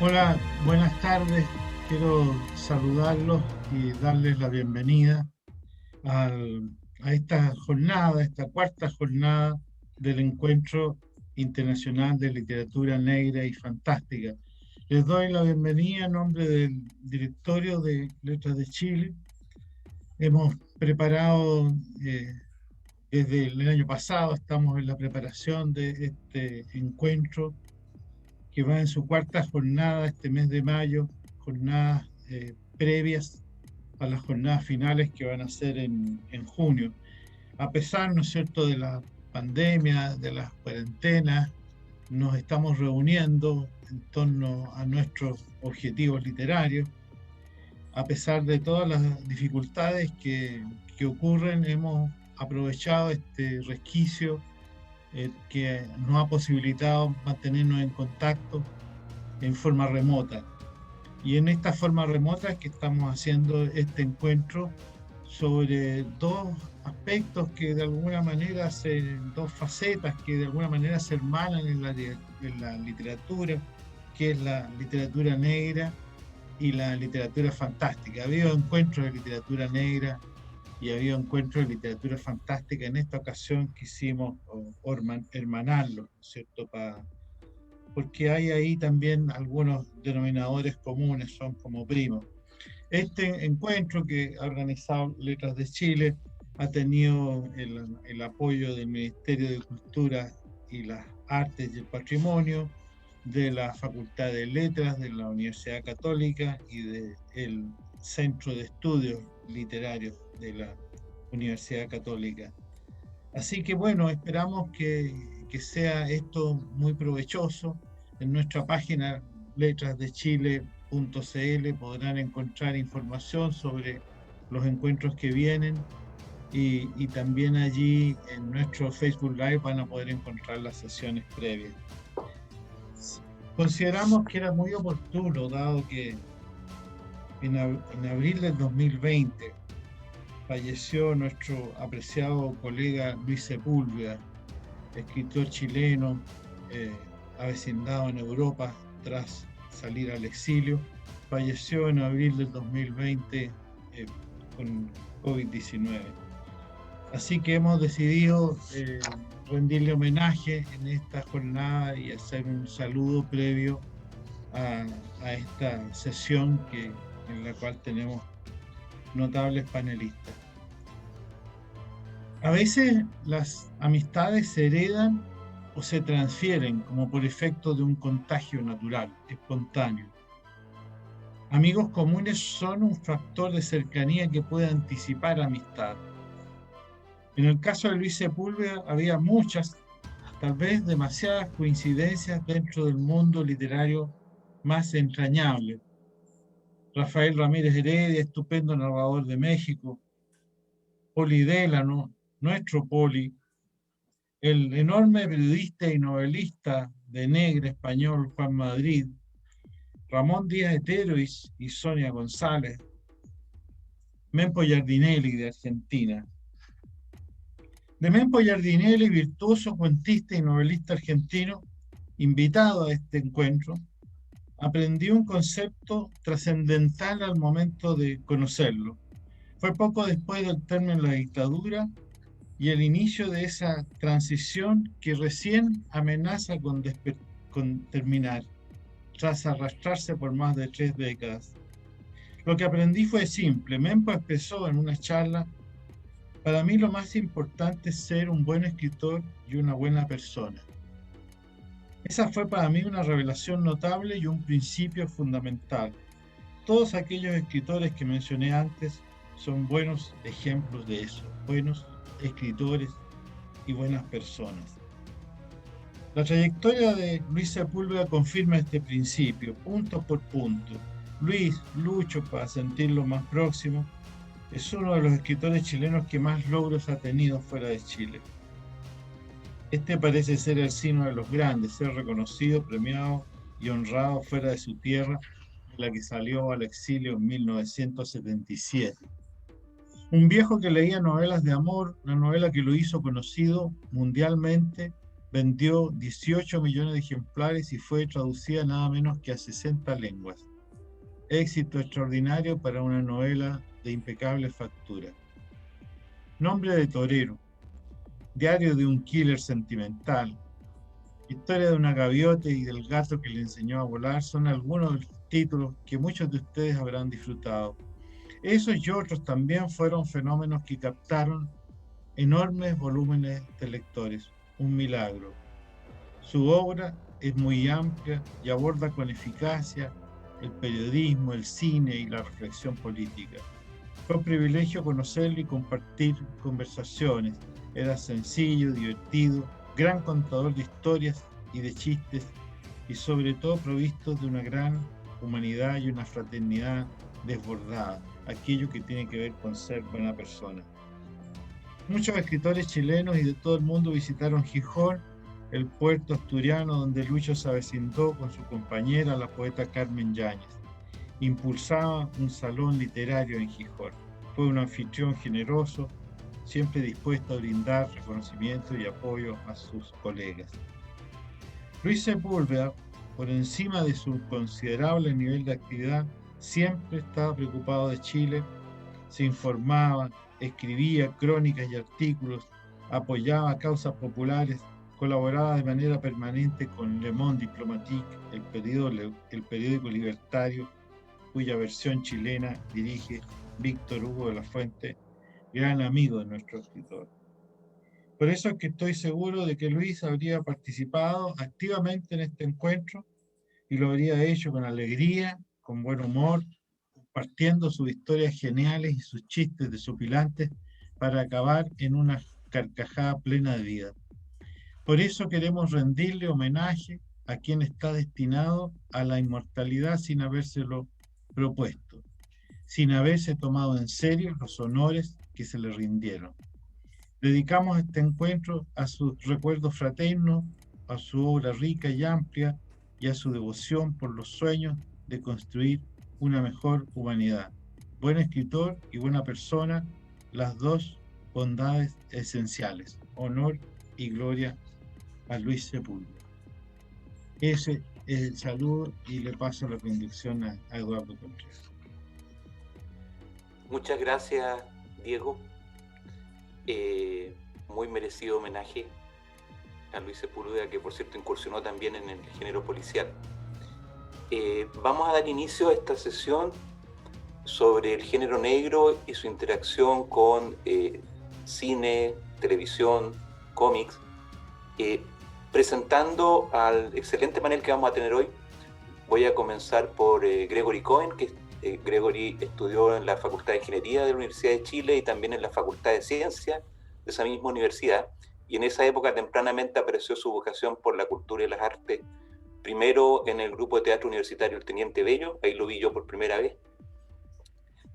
Hola, buenas tardes. Quiero saludarlos y darles la bienvenida a esta jornada, esta cuarta jornada del Encuentro Internacional de Literatura Negra y Fantástica. Les doy la bienvenida en nombre del Directorio de Letras de Chile. Hemos preparado desde el año pasado, estamos en la preparación de este encuentro que va en su cuarta jornada este mes de mayo, jornadas previas a las jornadas finales que van a ser en junio. A pesar, ¿no es cierto?, de la pandemia, de las cuarentenas, nos estamos reuniendo en torno a nuestros objetivos literarios. A pesar de todas las dificultades que ocurren, hemos aprovechado este resquicio que nos ha posibilitado mantenernos en contacto en forma remota. Y en esta forma remota es que estamos haciendo este encuentro sobre dos aspectos que de alguna manera dos facetas que de alguna manera se hermanan en la literatura, que es la literatura negra y la literatura fantástica. Ha habido encuentros de literatura negra y ha habido encuentros de literatura fantástica. En esta ocasión quisimos hermanarlos, ¿no es cierto?, porque hay ahí también algunos denominadores comunes, son como primos. Este encuentro que ha organizado Letras de Chile ha tenido el apoyo del Ministerio de Cultura y las Artes y el Patrimonio, de la Facultad de Letras de la Universidad Católica y del Centro de Estudios Literarios de la Universidad Católica. Así que bueno, esperamos que sea esto muy provechoso. En nuestra página letrasdechile.cl podrán encontrar información sobre los encuentros que vienen y también allí en nuestro Facebook Live van a poder encontrar las sesiones previas. Consideramos que era muy oportuno, dado que en abril del 2020 falleció nuestro apreciado colega Luis Sepúlveda, escritor chileno, avecindado en Europa tras salir al exilio. Falleció en abril del 2020 con COVID-19. Así que hemos decidido rendirle homenaje en esta jornada y hacer un saludo previo a esta sesión en la cual tenemos notables panelistas. A veces las amistades se heredan o se transfieren como por efecto de un contagio natural, espontáneo. Amigos comunes son un factor de cercanía que puede anticipar amistad. En el caso de Luis Sepúlveda había muchas, tal vez demasiadas coincidencias dentro del mundo literario más entrañable. Rafael Ramírez Heredia, estupendo narrador de México, Poli Délano, nuestro Poli, el enorme periodista y novelista de Negra español Juan Madrid, Ramón Díaz Heterois y Sonia González, Mempo Giardinelli de Argentina. De Mempo Giardinelli, virtuoso cuentista y novelista argentino, invitado a este encuentro, aprendí un concepto trascendental al momento de conocerlo. Fue poco después del término de la dictadura y el inicio de esa transición que recién amenaza con terminar, tras arrastrarse por más de 3 décadas. Lo que aprendí fue simple. Mempo expresó en una charla: para mí lo más importante es ser un buen escritor y una buena persona. Esa fue para mí una revelación notable y un principio fundamental. Todos aquellos escritores que mencioné antes son buenos ejemplos de eso, buenos escritores y buenas personas. La trayectoria de Luis Sepúlveda confirma este principio, punto por punto. Luis, Lucho, para sentirlo más próximo, es uno de los escritores chilenos que más logros ha tenido fuera de Chile. Este parece ser el signo de los grandes, ser reconocido, premiado y honrado fuera de su tierra, de la que salió al exilio en 1977. Un viejo que leía novelas de amor, una novela que lo hizo conocido mundialmente Vendió 18 millones de ejemplares y fue traducida nada menos que a 60 lenguas. Éxito extraordinario para una novela de impecable factura. Nombre de torero. Diario de un killer sentimental. Historia de una gaviota y del gato que le enseñó a volar son algunos de los títulos que muchos de ustedes habrán disfrutado. Esos y otros también fueron fenómenos que captaron enormes volúmenes de lectores. Un milagro. Su obra es muy amplia y aborda con eficacia el periodismo, el cine y la reflexión política. Fue un privilegio conocerlo y compartir conversaciones. Era sencillo, divertido, gran contador de historias y de chistes y sobre todo provisto de una gran humanidad y una fraternidad desbordada, aquello que tiene que ver con ser buena persona. Muchos escritores chilenos y de todo el mundo visitaron Gijón, el puerto asturiano donde Lucho se avecindó con su compañera, la poeta Carmen Yáñez. Impulsaba un salón literario en Gijón. Fue un anfitrión generoso, siempre dispuesto a brindar reconocimiento y apoyo a sus colegas. Luis Sepúlveda, por encima de su considerable nivel de actividad, siempre estaba preocupado de Chile, se informaba, escribía crónicas y artículos, apoyaba causas populares, colaboraba de manera permanente con Le Monde Diplomatique, el periódico libertario, cuya versión chilena dirige Víctor Hugo de la Fuente, gran amigo de nuestro escritor. Por eso es que estoy seguro de que Luis habría participado activamente en este encuentro y lo habría hecho con alegría, con buen humor, compartiendo sus historias geniales y sus chistes desopilantes para acabar en una carcajada plena de vida. Por eso queremos rendirle homenaje a quien está destinado a la inmortalidad sin habérselo propuesto, sin haberse tomado en serio los honores que se le rindieron. Dedicamos este encuentro a sus recuerdos fraternos, a su obra rica y amplia y a su devoción por los sueños de construir una mejor humanidad. Buen escritor y buena persona, las dos bondades esenciales. Honor y gloria a Luis Sepúlveda. Ese es el saludo y le paso la bendición a Eduardo Contreras. Muchas gracias, Diego. Muy merecido homenaje a Luis Sepúlveda, que por cierto incursionó también en el género policial. Vamos a dar inicio a esta sesión sobre el género negro y su interacción con cine, televisión, cómics, presentando al excelente panel que vamos a tener hoy. Voy a comenzar por Gregory Cohen, que Gregory estudió en la Facultad de Ingeniería de la Universidad de Chile y también en la Facultad de Ciencias de esa misma universidad, y en esa época tempranamente apareció su vocación por la cultura y las artes, primero en el grupo de teatro universitario El Teniente Bello, ahí lo vi yo por primera vez,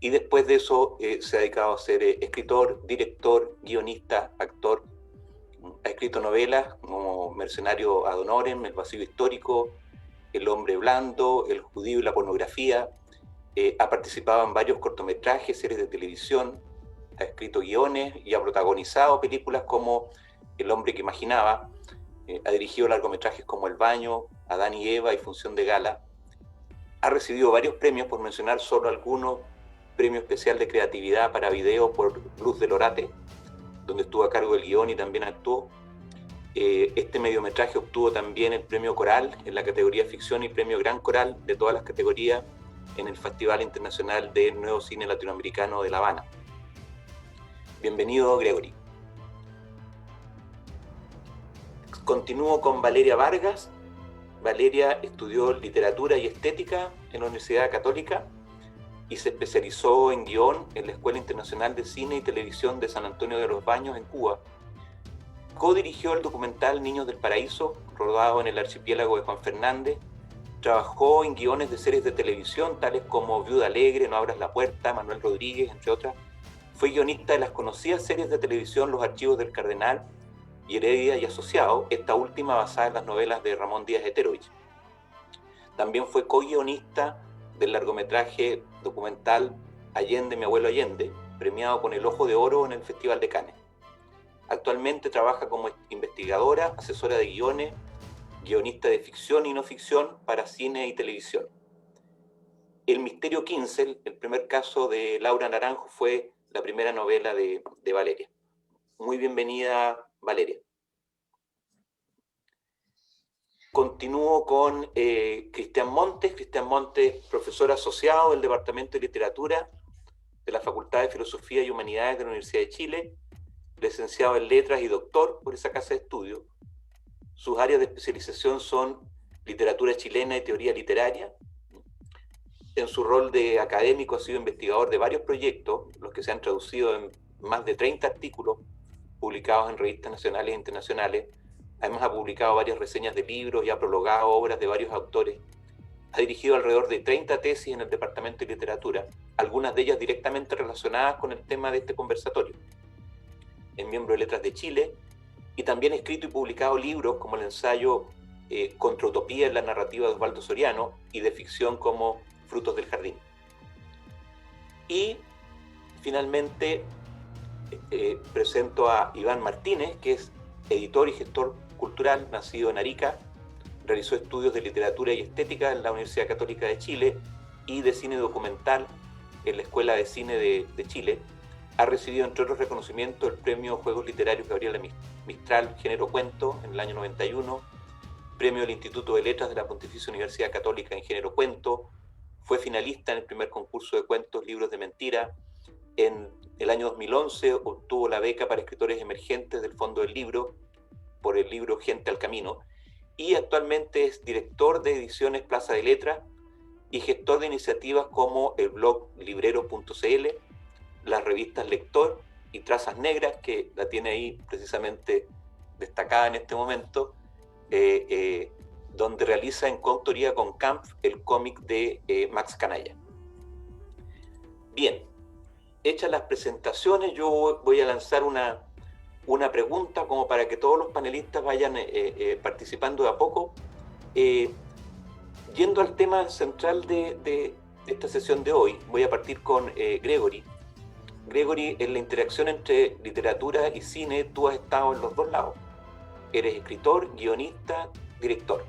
y después de eso se ha dedicado a ser escritor, director, guionista, actor. Ha escrito novelas como Mercenario ad honorem, El vacío histórico, El hombre blando, El judío y la pornografía. Ha participado en varios cortometrajes, series de televisión, ha escrito guiones y ha protagonizado películas como El hombre que imaginaba. Ha dirigido largometrajes como El baño, Adán y Eva y Función de Gala. Ha recibido varios premios, por mencionar solo algunos: premio especial de creatividad para video por Luz del Orate, donde estuvo a cargo del guión y también actuó. Este mediometraje obtuvo también el premio Coral en la categoría ficción y premio Gran Coral de todas las categorías en el Festival Internacional de Nuevo Cine Latinoamericano de La Habana. Bienvenido, Gregory. Continúo con Valeria Vargas. Valeria estudió literatura y estética en la Universidad Católica y se especializó en guión en la Escuela Internacional de Cine y Televisión de San Antonio de los Baños, en Cuba. Co-dirigió el documental Niños del Paraíso, rodado en el archipiélago de Juan Fernández. Trabajó en guiones de series de televisión, tales como Viuda Alegre, No abras la puerta, Manuel Rodríguez, entre otras. Fue guionista de las conocidas series de televisión Los archivos del Cardenal y Heredia y Asociado, esta última basada en las novelas de Ramón Díaz Heterovich. También fue co-guionista del largometraje documental Allende, mi abuelo Allende, premiado con el Ojo de Oro en el Festival de Cannes. Actualmente trabaja como investigadora, asesora de guiones, guionista de ficción y no ficción para cine y televisión. El Misterio 15, el primer caso de Laura Naranjo, fue la primera novela de Valeria. Muy bienvenida, Valeria. Continúo con Cristian Montes. Cristian Montes, profesor asociado del Departamento de Literatura de la Facultad de Filosofía y Humanidades de la Universidad de Chile, licenciado en Letras y doctor por esa casa de estudio. Sus áreas de especialización son literatura chilena y teoría literaria. En su rol de académico ha sido investigador de varios proyectos, los que se han traducido en más de 30 artículos publicados en revistas nacionales e internacionales. Además ha publicado varias reseñas de libros y ha prologado obras de varios autores. Ha dirigido alrededor de 30 tesis en el Departamento de Literatura, algunas de ellas directamente relacionadas con el tema de este conversatorio. Es miembro de Letras de Chile y también ha escrito y publicado libros como el ensayo Contra Utopía en la narrativa de Osvaldo Soriano y de ficción como Frutos del Jardín. Y finalmente presento a Iván Martínez, que es editor y gestor cultural, nacido en Arica. Realizó estudios de literatura y estética en la Universidad Católica de Chile y de cine documental en la Escuela de Cine de Chile. Ha recibido, entre otros reconocimientos, el Premio Juegos Literarios Gabriela Mistral Género Cuento en el año 91, Premio del Instituto de Letras de la Pontificia Universidad Católica en Género Cuento. Fue finalista en el primer concurso de cuentos Libros de Mentira. En el año 2011 obtuvo la beca para escritores emergentes del Fondo del Libro por el libro Gente al Camino, y actualmente es director de Ediciones Plaza de Letras y gestor de iniciativas como el blog librero.cl, las revistas Lector y Trazas Negras, que la tiene ahí precisamente destacada en este momento, donde realiza en coautoría con Kampf el cómic de Max Canalla. Bien, hechas las presentaciones, yo voy a lanzar una pregunta como para que todos los panelistas vayan participando de a poco. Yendo al tema central de esta sesión de hoy, voy a partir con Gregory. Gregory, en la interacción entre literatura y cine, tú has estado en los dos lados. Eres escritor, guionista, director.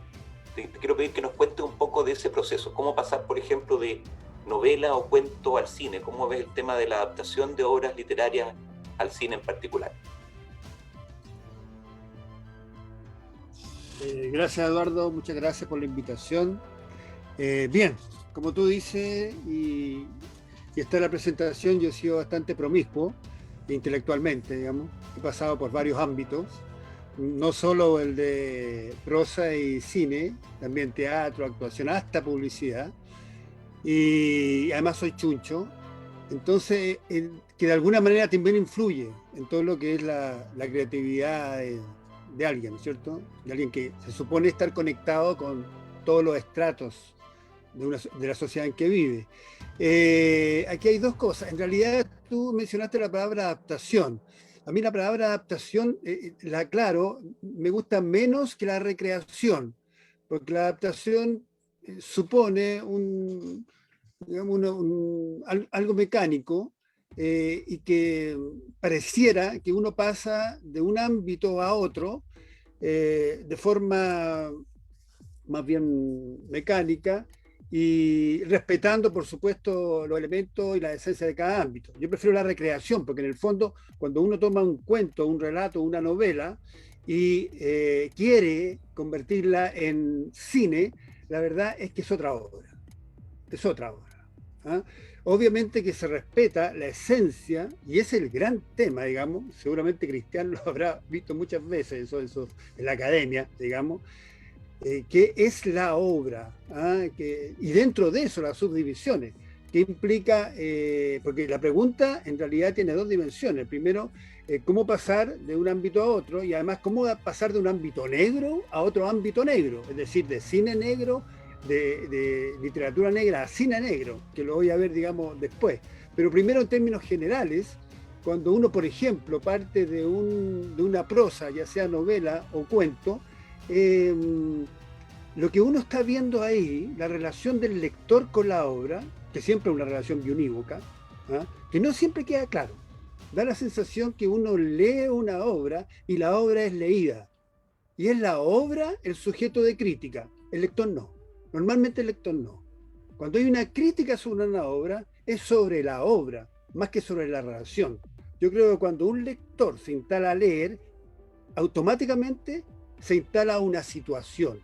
Te quiero pedir que nos cuentes un poco de ese proceso. Cómo pasar, por ejemplo, de novela o cuento al cine. Cómo ves el tema de la adaptación de obras literarias al cine en particular. Gracias, Eduardo, muchas gracias por la invitación. Bien, como tú dices, y está en la presentación, yo he sido bastante promiscuo intelectualmente, digamos. He pasado por varios ámbitos, no solo el de prosa y cine, también teatro, actuación, hasta publicidad. Y además soy chuncho, entonces que de alguna manera también influye en todo lo que es la creatividad de alguien, ¿no es cierto? De alguien que se supone estar conectado con todos los estratos de la sociedad en que vive. Aquí hay dos cosas. En realidad, tú mencionaste la palabra adaptación. A mí la palabra adaptación, la aclaro, me gusta menos que la recreación, porque la adaptación supone algo mecánico, y que pareciera que uno pasa de un ámbito a otro de forma más bien mecánica y respetando, por supuesto, los elementos y la esencia de cada ámbito. Yo prefiero la recreación, porque en el fondo, cuando uno toma un cuento, un relato, una novela y quiere convertirla en cine, la verdad es que es otra obra. Es otra obra. ¿Ah? Obviamente que se respeta la esencia, y es el gran tema, digamos, seguramente Cristian lo habrá visto muchas veces, eso en la academia, digamos, que es la obra, ¿ah? Y dentro de eso las subdivisiones, que implica, porque la pregunta en realidad tiene dos dimensiones. Primero, cómo pasar de un ámbito a otro, y además cómo pasar de un ámbito negro a otro ámbito negro, es decir, de cine negro, de literatura negra a cine negro, que lo voy a ver, digamos, después. Pero primero, en términos generales, cuando uno, por ejemplo, parte de una prosa, ya sea novela o cuento, lo que uno está viendo ahí, la relación del lector con la obra, que siempre es una relación bionívoca, ¿ah? Que no siempre queda claro. Da la sensación que uno lee una obra y la obra es leída. Y es la obra el sujeto de crítica, el lector no. Normalmente el lector no. Cuando hay una crítica sobre una obra, es sobre la obra, más que sobre la relación. Yo creo que cuando un lector se instala a leer, automáticamente se instala una situación.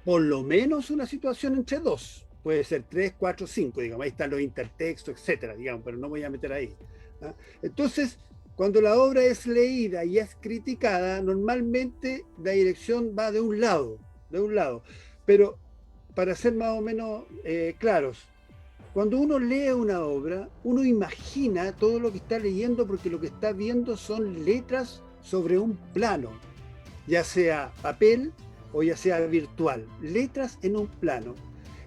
Por lo menos una situación entre dos. Puede ser 3, 4, 5, digamos. Ahí están los intertextos, etcétera, digamos, pero no voy a meter ahí. ¿Ah? Entonces, cuando la obra es leída y es criticada, normalmente la dirección va de un lado. Pero para ser más o menos claros, cuando uno lee una obra, uno imagina todo lo que está leyendo porque lo que está viendo son letras sobre un plano, ya sea papel o ya sea virtual, letras en un plano.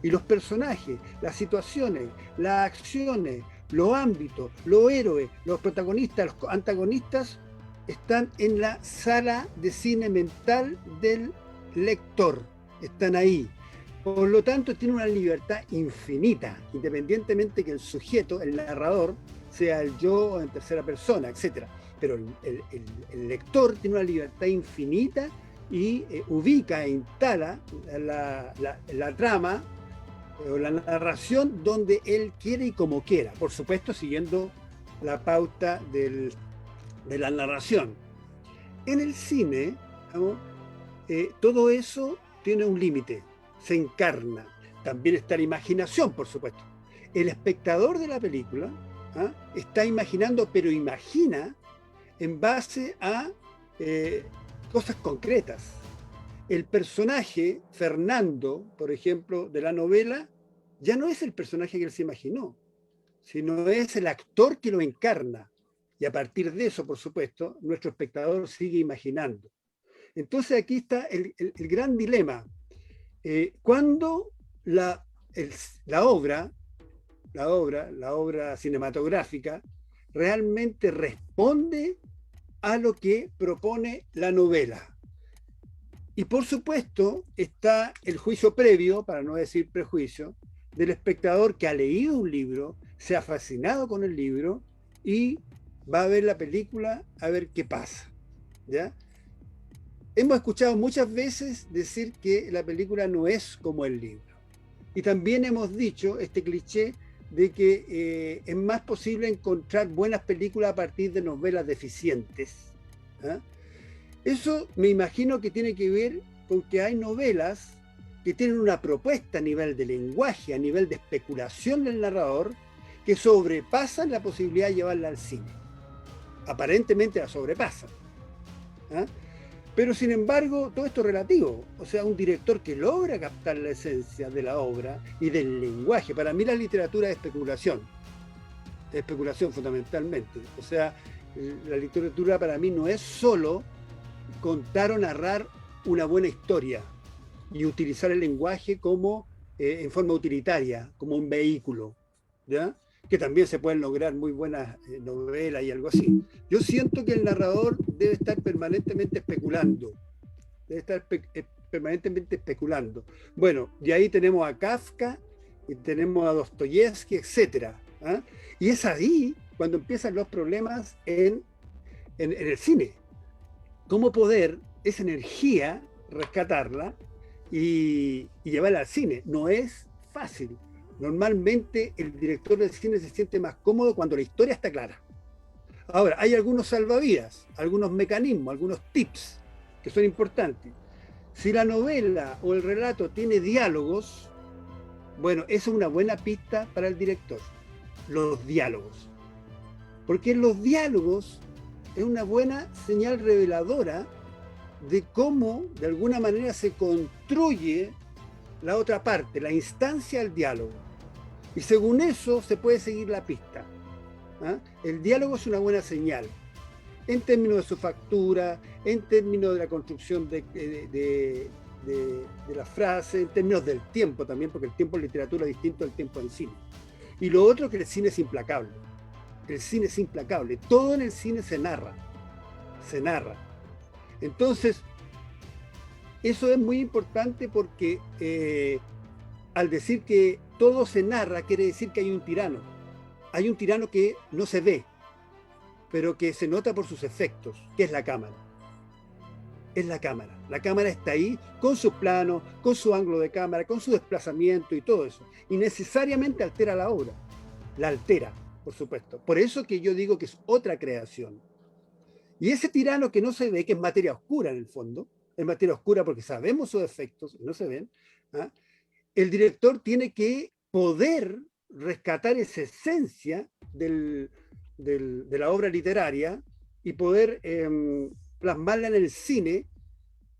Y los personajes, las situaciones, las acciones, los ámbitos, los héroes, los protagonistas, los antagonistas, están en la sala de cine mental del lector, están ahí. Por lo tanto, tiene una libertad infinita, independientemente que el sujeto, el narrador, sea el yo en tercera persona, etc. Pero el lector tiene una libertad infinita y ubica e instala la trama o la narración donde él quiere y como quiera, por supuesto siguiendo la pauta de la narración. En el cine, ¿no? Todo eso tiene un límite, se encarna. También está la imaginación, por supuesto. El espectador de la película está imaginando, pero imagina en base a cosas concretas. El personaje, Fernando, por ejemplo, de la novela, ya no es el personaje que él se imaginó, sino es el actor que lo encarna. Y a partir de eso, por supuesto, nuestro espectador sigue imaginando. Entonces aquí está el gran dilema. Cuando la obra cinematográfica realmente responde a lo que propone la novela. Y por supuesto está el juicio previo, para no decir prejuicio, del espectador que ha leído un libro, se ha fascinado con el libro y va a ver la película a ver qué pasa, ¿ya? Hemos escuchado muchas veces decir que la película no es como el libro. Y también hemos dicho este cliché de que es más posible encontrar buenas películas a partir de novelas deficientes. ¿Ah? Eso me imagino que tiene que ver con que hay novelas que tienen una propuesta a nivel de lenguaje, a nivel de especulación del narrador, que sobrepasan la posibilidad de llevarla al cine. Aparentemente la sobrepasan. ¿Ah? Pero sin embargo, todo esto es relativo. O sea, un director que logra captar la esencia de la obra y del lenguaje. Para mí la literatura es especulación fundamentalmente. O sea, la literatura para mí no es solo contar o narrar una buena historia y utilizar el lenguaje como en forma utilitaria, como un vehículo, ¿ya? Que también se pueden lograr muy buenas novelas y algo así. Yo siento que el narrador debe estar permanentemente especulando. Bueno, y ahí tenemos a Kafka, y tenemos a Dostoyevsky, etc. ¿Ah? Y es ahí cuando empiezan los problemas en el cine. ¿Cómo poder esa energía rescatarla y llevarla al cine? No es fácil. Normalmente el director del cine se siente más cómodo cuando la historia está clara. Ahora, hay algunos salvavidas, algunos mecanismos, algunos tips que son importantes. Si la novela o el relato tiene diálogos, bueno, eso es una buena pista para el director. Los diálogos. Porque en los diálogos es una buena señal reveladora de cómo, de alguna manera, se construye la otra parte, la instancia del diálogo. Y según eso se puede seguir la pista. ¿Ah? El diálogo es una buena señal, en términos de su factura, en términos de la construcción de la frase, en términos del tiempo también, porque el tiempo en literatura es distinto al tiempo en cine. Y lo otro es que el cine es implacable. El cine es implacable. Todo en el cine se narra. Entonces, eso es muy importante porque al decir que todo se narra, quiere decir que hay un tirano. Hay un tirano que no se ve, pero que se nota por sus efectos, que es la cámara. Es la cámara. La cámara está ahí con su plano, con su ángulo de cámara, con su desplazamiento y todo eso. Y necesariamente altera la obra. La altera, por supuesto. Por eso que yo digo que es otra creación. Y ese tirano que no se ve, que es materia oscura en el fondo, es materia oscura porque sabemos sus efectos, no se ven, ¿ah? El director tiene que poder rescatar esa esencia de la obra literaria y poder plasmarla en el cine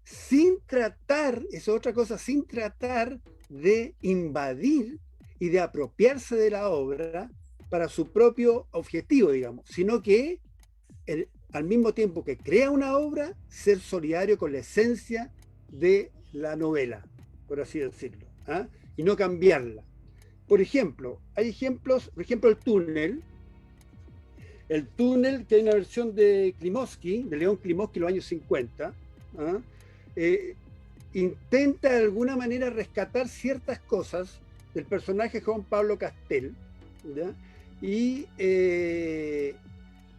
sin tratar, esa es otra cosa, sin tratar de invadir y de apropiarse de la obra para su propio objetivo, digamos, sino que al mismo tiempo que crea una obra, ser solidario con la esencia de la novela, por así decirlo, ¿ah? Y no cambiarla. Por ejemplo, hay ejemplos, por ejemplo, el túnel, que hay una versión de Klimovsky, de León Klimovsky, los años 50, ¿ah? Intenta de alguna manera rescatar ciertas cosas del personaje Juan Pablo Castel, ¿ya? Y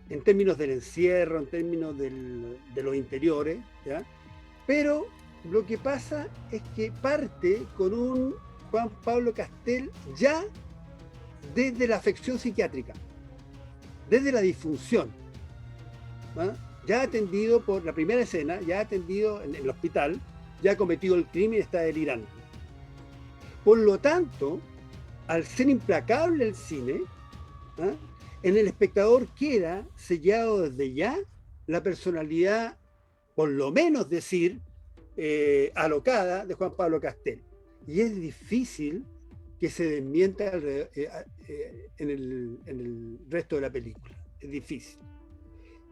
en términos del encierro, en términos de los interiores, ¿ya? Pero lo que pasa es que parte con un Juan Pablo Castel ya desde la afección psiquiátrica, desde la disfunción, ¿ah? Ya atendido por la primera escena, ya atendido en el hospital, ya ha cometido el crimen y está delirando. Por lo tanto, al ser implacable el cine, ¿ah? En el espectador queda sellado desde ya la personalidad, por lo menos decir, alocada de Juan Pablo Castel. Y es difícil que se desmienta en el resto de la película. Es difícil.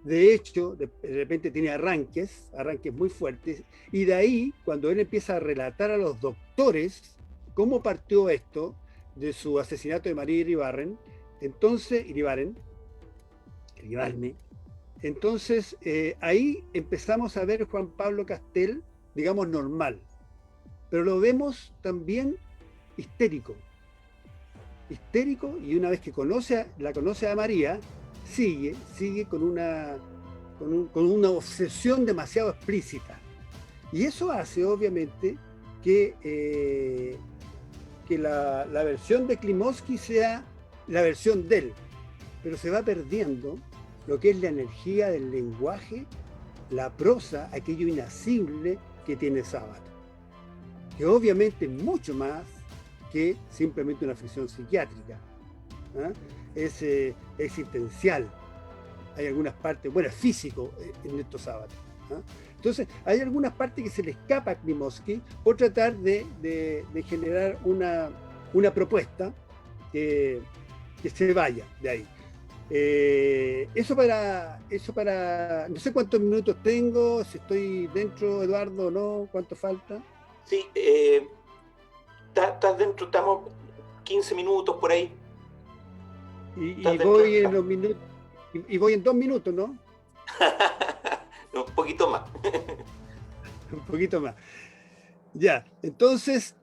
De hecho, de repente tiene arranques muy fuertes, y de ahí, cuando él empieza a relatar a los doctores cómo partió esto de su asesinato de María Iribarren, entonces, entonces ahí empezamos a ver Juan Pablo Castel, digamos, normal, pero lo vemos también histérico, y una vez que la conoce a María, sigue con una obsesión demasiado explícita. Y eso hace, obviamente, que la versión de Klimovsky sea la versión de él, pero se va perdiendo lo que es la energía del lenguaje, la prosa, aquello inasible que tiene Sabat, que obviamente es mucho más que simplemente una afección psiquiátrica, ¿ah? Es existencial. Hay algunas partes, bueno, es físico en estos Sabat, ¿ah? Entonces, hay algunas partes que se le escapa a Klimovsky por tratar de generar una propuesta que se vaya de ahí. Eso para, no sé cuántos minutos tengo, si estoy dentro, Eduardo, o no, cuánto falta. Sí, estás dentro, estamos 15 minutos por ahí. Y voy en los minutos, y voy en 2 minutos, ¿no? Un poquito más. Un poquito más. Ya, entonces,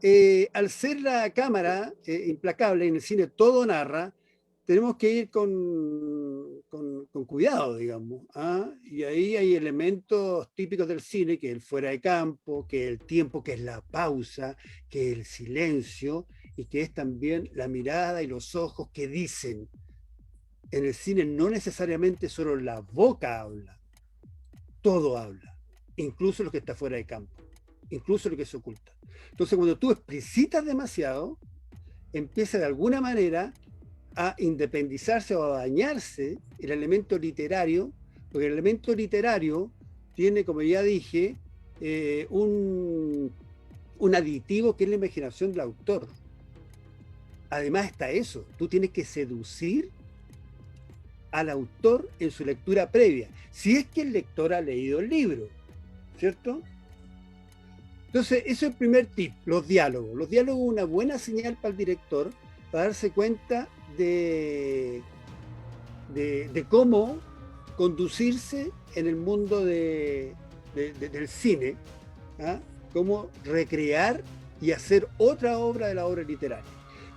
al ser la cámara implacable en el cine, todo narra, tenemos que ir con cuidado, digamos, ¿ah? Y ahí hay elementos típicos del cine, que es el fuera de campo, que es el tiempo, que es la pausa, que es el silencio, y que es también la mirada y los ojos que dicen. En el cine no necesariamente solo la boca habla, todo habla, incluso lo que está fuera de campo, incluso lo que se oculta. Entonces, cuando tú explicitas demasiado, empieza de alguna manera a independizarse o a dañarse el elemento literario, porque el elemento literario tiene, como ya dije, un aditivo que es la imaginación del autor. Además está eso, tú tienes que seducir al autor en su lectura previa, si es que el lector ha leído el libro, ¿cierto? Entonces, eso es el primer tip, los diálogos. Los diálogos son una buena señal para el director, para darse cuenta de cómo conducirse en el mundo del cine, ¿ah? Cómo recrear y hacer otra obra de la obra literaria.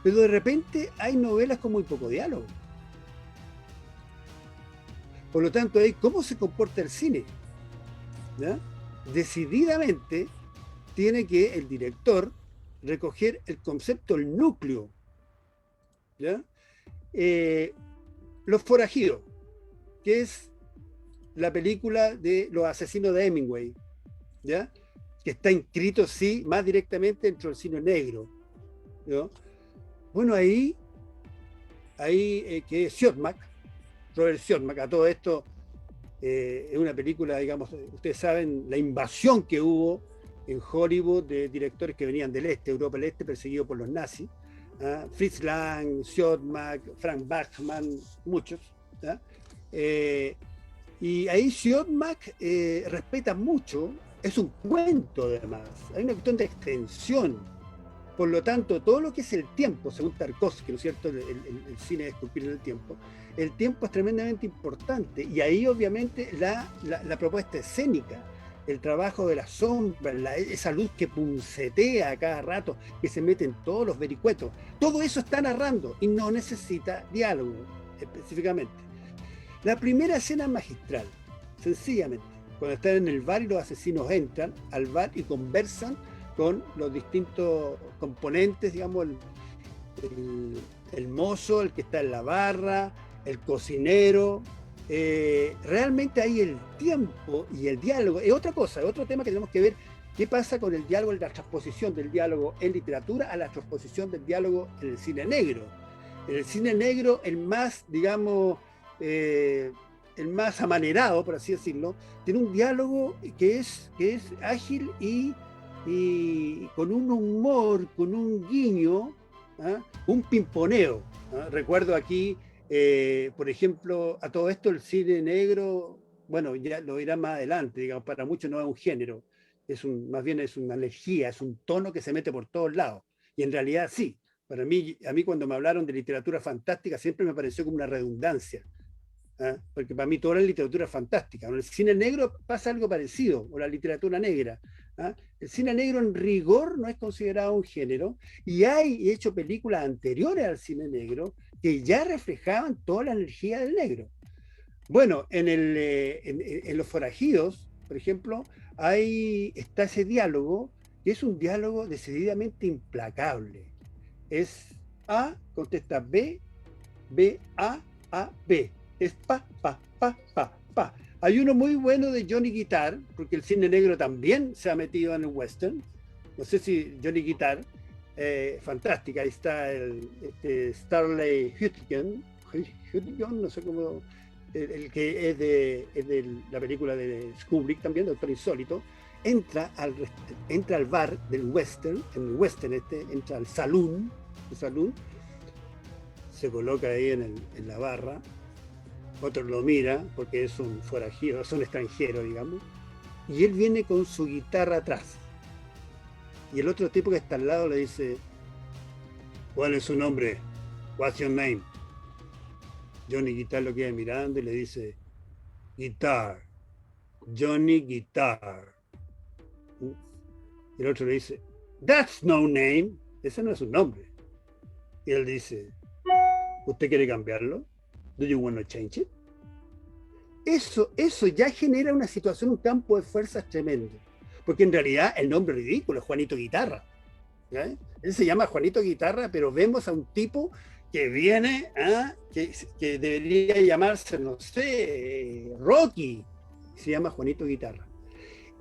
Pero de repente hay novelas con muy poco diálogo. Por lo tanto, ahí, ¿cómo se comporta el cine? ¿Ya? Decididamente tiene que el director recoger el concepto, el núcleo. ¿Ya? Los Forajidos, que es la película de los asesinos de Hemingway, ¿ya? Que está inscrito, sí, más directamente dentro del cine negro, ¿no? Bueno, ahí que Robert Siodmak, a todo esto, es una película, digamos, ustedes saben la invasión que hubo en Hollywood de directores que venían del este, Europa del Este, perseguidos por los nazis. Fritz Lang, Siodmak, Frank Bachmann, muchos. Y ahí Siodmak respeta mucho, es un cuento además, hay una cuestión de extensión. Por lo tanto, todo lo que es el tiempo, según Tarkovsky, ¿no es cierto? El cine de esculpir en el tiempo es tremendamente importante. Y ahí obviamente la propuesta escénica, el trabajo de la sombra, esa luz que puncetea a cada rato, que se mete en todos los vericuetos, todo eso está narrando y no necesita diálogo específicamente. La primera escena magistral, sencillamente, cuando están en el bar y los asesinos entran al bar y conversan con los distintos componentes, digamos, el mozo, el que está en la barra, el cocinero. Realmente ahí el tiempo y el diálogo es otra cosa, es otro tema que tenemos que ver. ¿Qué pasa con el diálogo, la transposición del diálogo en literatura a la transposición del diálogo en el cine negro? En el cine negro, el más, digamos, el más amanerado, por así decirlo, tiene un diálogo que es ágil y con un humor, con un guiño, un pimponeo. Recuerdo aquí, por ejemplo, a todo esto el cine negro, bueno, ya lo irá más adelante, digamos, para muchos no es un género, más bien es una energía, es un tono que se mete por todos lados. Y en realidad sí, a mí cuando me hablaron de literatura fantástica siempre me pareció como una redundancia. Porque para mí toda la literatura es fantástica. En el cine negro pasa algo parecido, o la literatura negra. El cine negro en rigor no es considerado un género, y hay hecho películas anteriores al cine negro que ya reflejaban toda la energía del negro. Bueno, en Los Forajidos, por ejemplo, está ese diálogo, que es un diálogo decididamente implacable. Es A, contesta B, B, A, B. Es pa, pa, pa, pa, pa. Hay uno muy bueno de Johnny Guitar, porque el cine negro también se ha metido en el western. No sé si Johnny Guitar, fantástica. Ahí está Starley Hutchinson, no sé cómo, el que es de la película de Kubrick también, Doctor Insólito. Entra al bar del western, en el western entra al salón, se coloca ahí en la barra. Otro lo mira porque es un forajido, es un extranjero, digamos, y él viene con su guitarra atrás. Y el otro tipo que está al lado le dice, ¿cuál es su nombre? What's your name? Johnny Guitar lo queda mirando y le dice, Guitar, Johnny Guitar. Y el otro le dice, that's no name, ese no es su nombre. Y él dice, ¿usted quiere cambiarlo? Do you want to change it? Eso ya genera una situación, un campo de fuerzas tremendo. Porque en realidad el nombre es ridículo, es Juanito Guitarra. ¿Ya? Él se llama Juanito Guitarra, pero vemos a un tipo que viene, que debería llamarse, no sé, Rocky. Se llama Juanito Guitarra.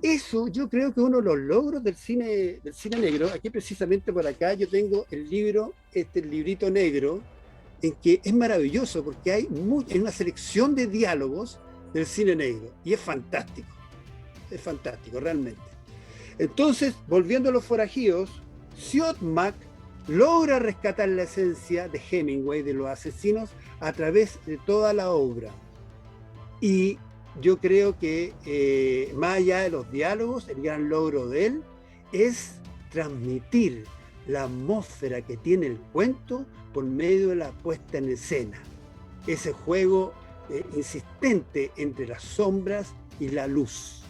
Eso yo creo que uno de los logros del cine negro, aquí precisamente por acá yo tengo el libro, el librito negro, en que es maravilloso porque hay una selección de diálogos del cine negro y es fantástico realmente. Entonces, volviendo a Los Forajidos, Siodmak logra rescatar la esencia de Hemingway, de los asesinos, a través de toda la obra. Y yo creo que más allá de los diálogos, el gran logro de él es transmitir la atmósfera que tiene el cuento por medio de la puesta en escena. Ese juego insistente entre las sombras y la luz,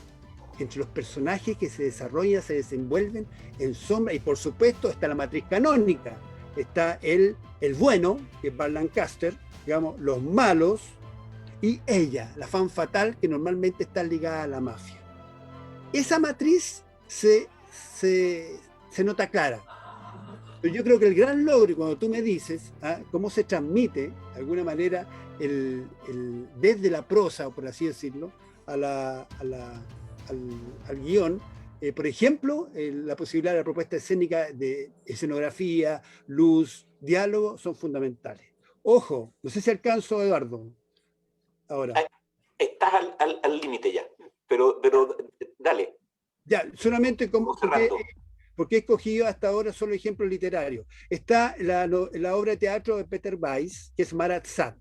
entre los personajes que se desarrollan, se desenvuelven en sombra, y por supuesto está la matriz canónica, está el bueno, que es Burt Lancaster, digamos, los malos, y ella, la femme fatale, que normalmente está ligada a la mafia. Esa matriz se nota clara. Pero yo creo que el gran logro, cuando tú me dices cómo se transmite, de alguna manera, desde la prosa, por así decirlo, al guión, por ejemplo, la posibilidad de la propuesta escénica de escenografía, luz, diálogo, son fundamentales. Ojo, no sé si alcanzo, Eduardo, ahora. Estás al límite ya, pero dale. Ya, solamente porque he escogido hasta ahora solo ejemplos literarios. Está la obra de teatro de Peter Weiss, que es Maratzat,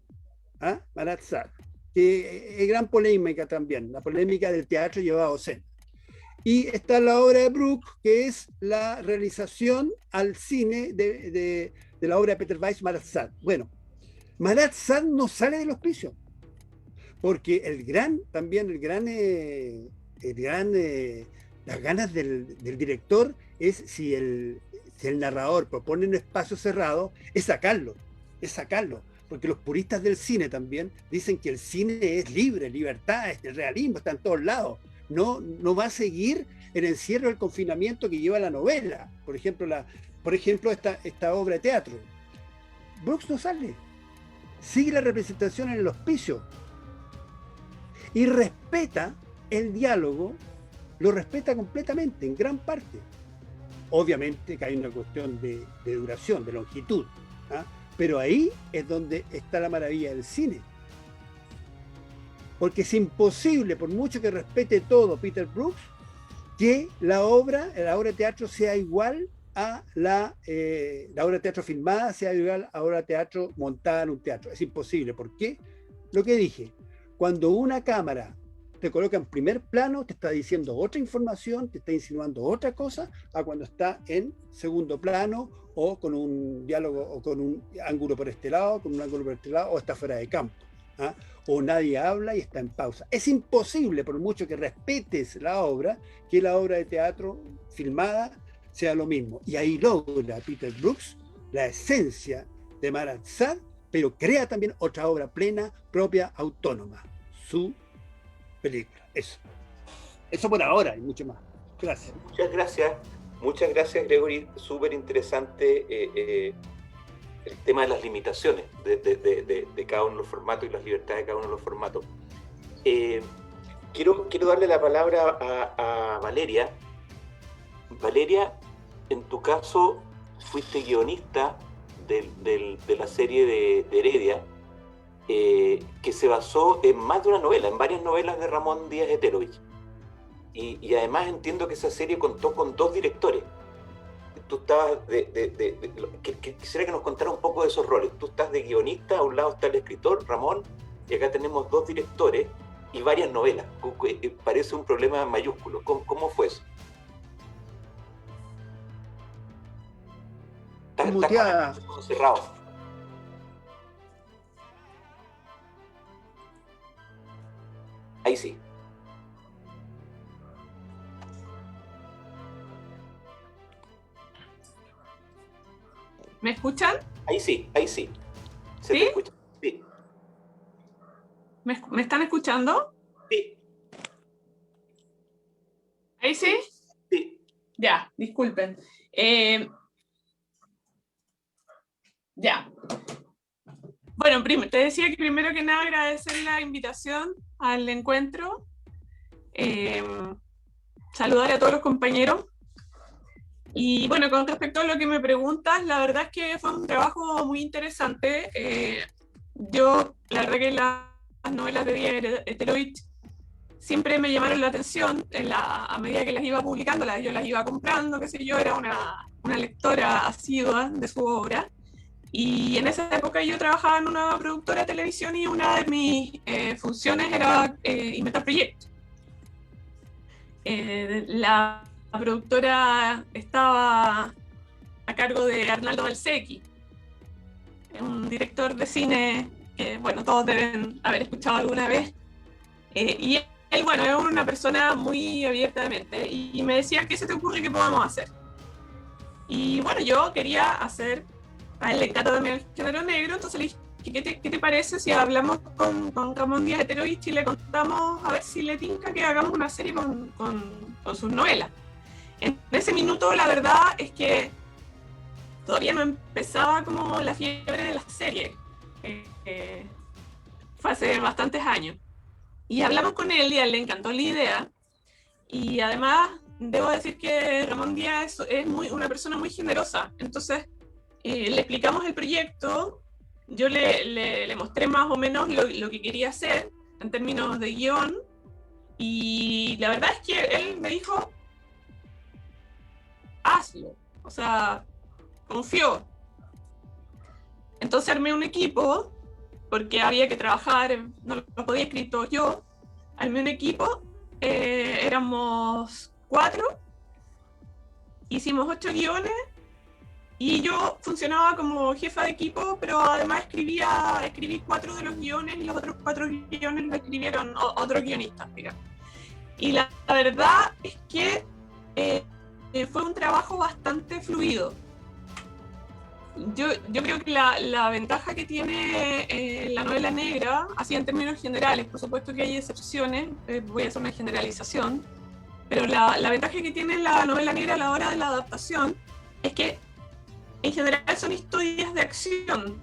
Maratzat, que es gran polémica también, la polémica del teatro llevado a escena. Y está la obra de Brook, que es la realización al cine de la obra de Peter Weiss, Maratzat. Bueno, Maratzat no sale del hospicio, porque las ganas del director es, si el narrador propone un espacio cerrado, es sacarlo, porque los puristas del cine también dicen que el cine es libre, libertad, el realismo, está en todos lados. No va a seguir el encierro, el confinamiento que lleva la novela. Por ejemplo, esta obra de teatro. Brooks no sale, sigue la representación en el hospicio y respeta el diálogo, lo respeta completamente, en gran parte. Obviamente que hay una cuestión de duración, de longitud, pero ahí es donde está la maravilla del cine. Porque es imposible, por mucho que respete todo Peter Brooks, que la obra de teatro sea igual a la obra de teatro filmada, sea igual a la obra de teatro montada en un teatro. Es imposible. ¿Por qué? Lo que dije, cuando una cámara te coloca en primer plano, te está diciendo otra información, te está insinuando otra cosa, a cuando está en segundo plano, o con un diálogo, o con un ángulo por este lado, con un ángulo por este lado, o está fuera de campo, o nadie habla y está en pausa. Es imposible, por mucho que respetes la obra, que la obra de teatro filmada sea lo mismo. Y ahí logra Peter Brooks la esencia de Maratzat, pero crea también otra obra plena, propia, autónoma, su película. Eso por ahora y mucho más. Gracias. Muchas gracias, Gregory. Súper interesante el tema de las limitaciones de cada uno de los formatos y las libertades de cada uno de los formatos. Quiero darle la palabra a Valeria. Valeria, en tu caso, fuiste guionista de la serie de Heredia, que se basó en más de una novela, en varias novelas de Ramón Díaz Heterovich. Y además entiendo que esa serie contó con 2 directores. Tú estabas quisiera que nos contara un poco de esos roles. Tú estás de guionista, a un lado está el escritor, Ramón, y acá tenemos 2 directores y varias novelas. Parece un problema mayúsculo. ¿Cómo fue eso? Está cerrado. Ahí sí. ¿Me escuchan? Ahí sí. ¿Sí? Te escucha. Sí. ¿Me están escuchando? Sí. ¿Ahí sí? Sí. Ya, disculpen. Ya. Bueno, te decía que primero que nada agradecer la invitación al encuentro, saludar a todos los compañeros. Y bueno, con respecto a lo que me preguntas, la verdad es que fue un trabajo muy interesante. Yo, la verdad que las novelas de Díaz Heterovich siempre me llamaron la atención a medida que las iba publicando, yo las iba comprando, qué sé yo, era una lectora asidua de su obra. Y en esa época yo trabajaba en una productora de televisión y una de mis funciones era inventar proyectos. La productora estaba a cargo de Arnaldo Valsecchi, un director de cine que, bueno, todos deben haber escuchado alguna vez. Y él, bueno, es una persona muy abierta de mente y me decía, ¿qué se te ocurre que podamos hacer? Y bueno, yo quería hacer, a él le encanta también el género negro, entonces le dije, ¿qué te parece si hablamos con Ramón Díaz Heterovich y le contamos a ver si le tinca que hagamos una serie con sus novelas? En ese minuto la verdad es que todavía no empezaba como la fiebre de las series. Fue hace bastantes años. Y hablamos con él y a él le encantó la idea. Y además, debo decir que Ramón Díaz es una persona muy generosa. Entonces, le explicamos el proyecto, yo le mostré más o menos lo que quería hacer en términos de guión. Y la verdad es que él me dijo, hazlo. O sea, confió. Entonces armé un equipo, porque había que trabajar, no lo podía escribir todo yo. Armé un equipo, éramos 4, hicimos 8 guiones, y yo funcionaba como jefa de equipo, pero además escribí 4 de los guiones, y los otros 4 guiones los escribieron otros guionistas, digamos. Y la verdad es que fue un trabajo bastante fluido. Yo creo que la ventaja que tiene la novela negra, así en términos generales, por supuesto que hay excepciones, voy a hacer una generalización, pero la ventaja que tiene la novela negra a la hora de la adaptación es que en general son historias de acción.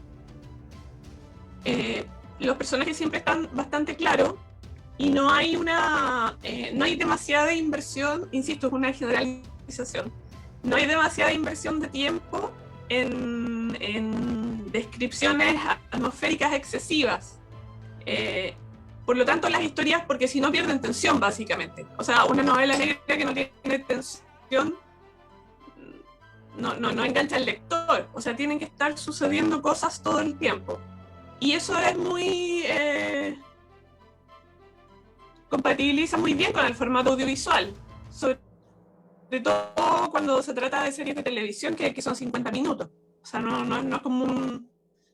Los personajes siempre están bastante claros y no hay demasiada inversión, insisto, es una generalización, no hay demasiada inversión de tiempo en descripciones atmosféricas excesivas. Por lo tanto, las historias, porque si no pierden tensión, básicamente. O sea, una novela negra que no tiene tensión no engancha al lector. O sea, tienen que estar sucediendo cosas todo el tiempo. Y eso es muy... compatibiliza muy bien con el formato audiovisual. Sobre todo cuando se trata de series de televisión que son 50 minutos. O sea, no es como un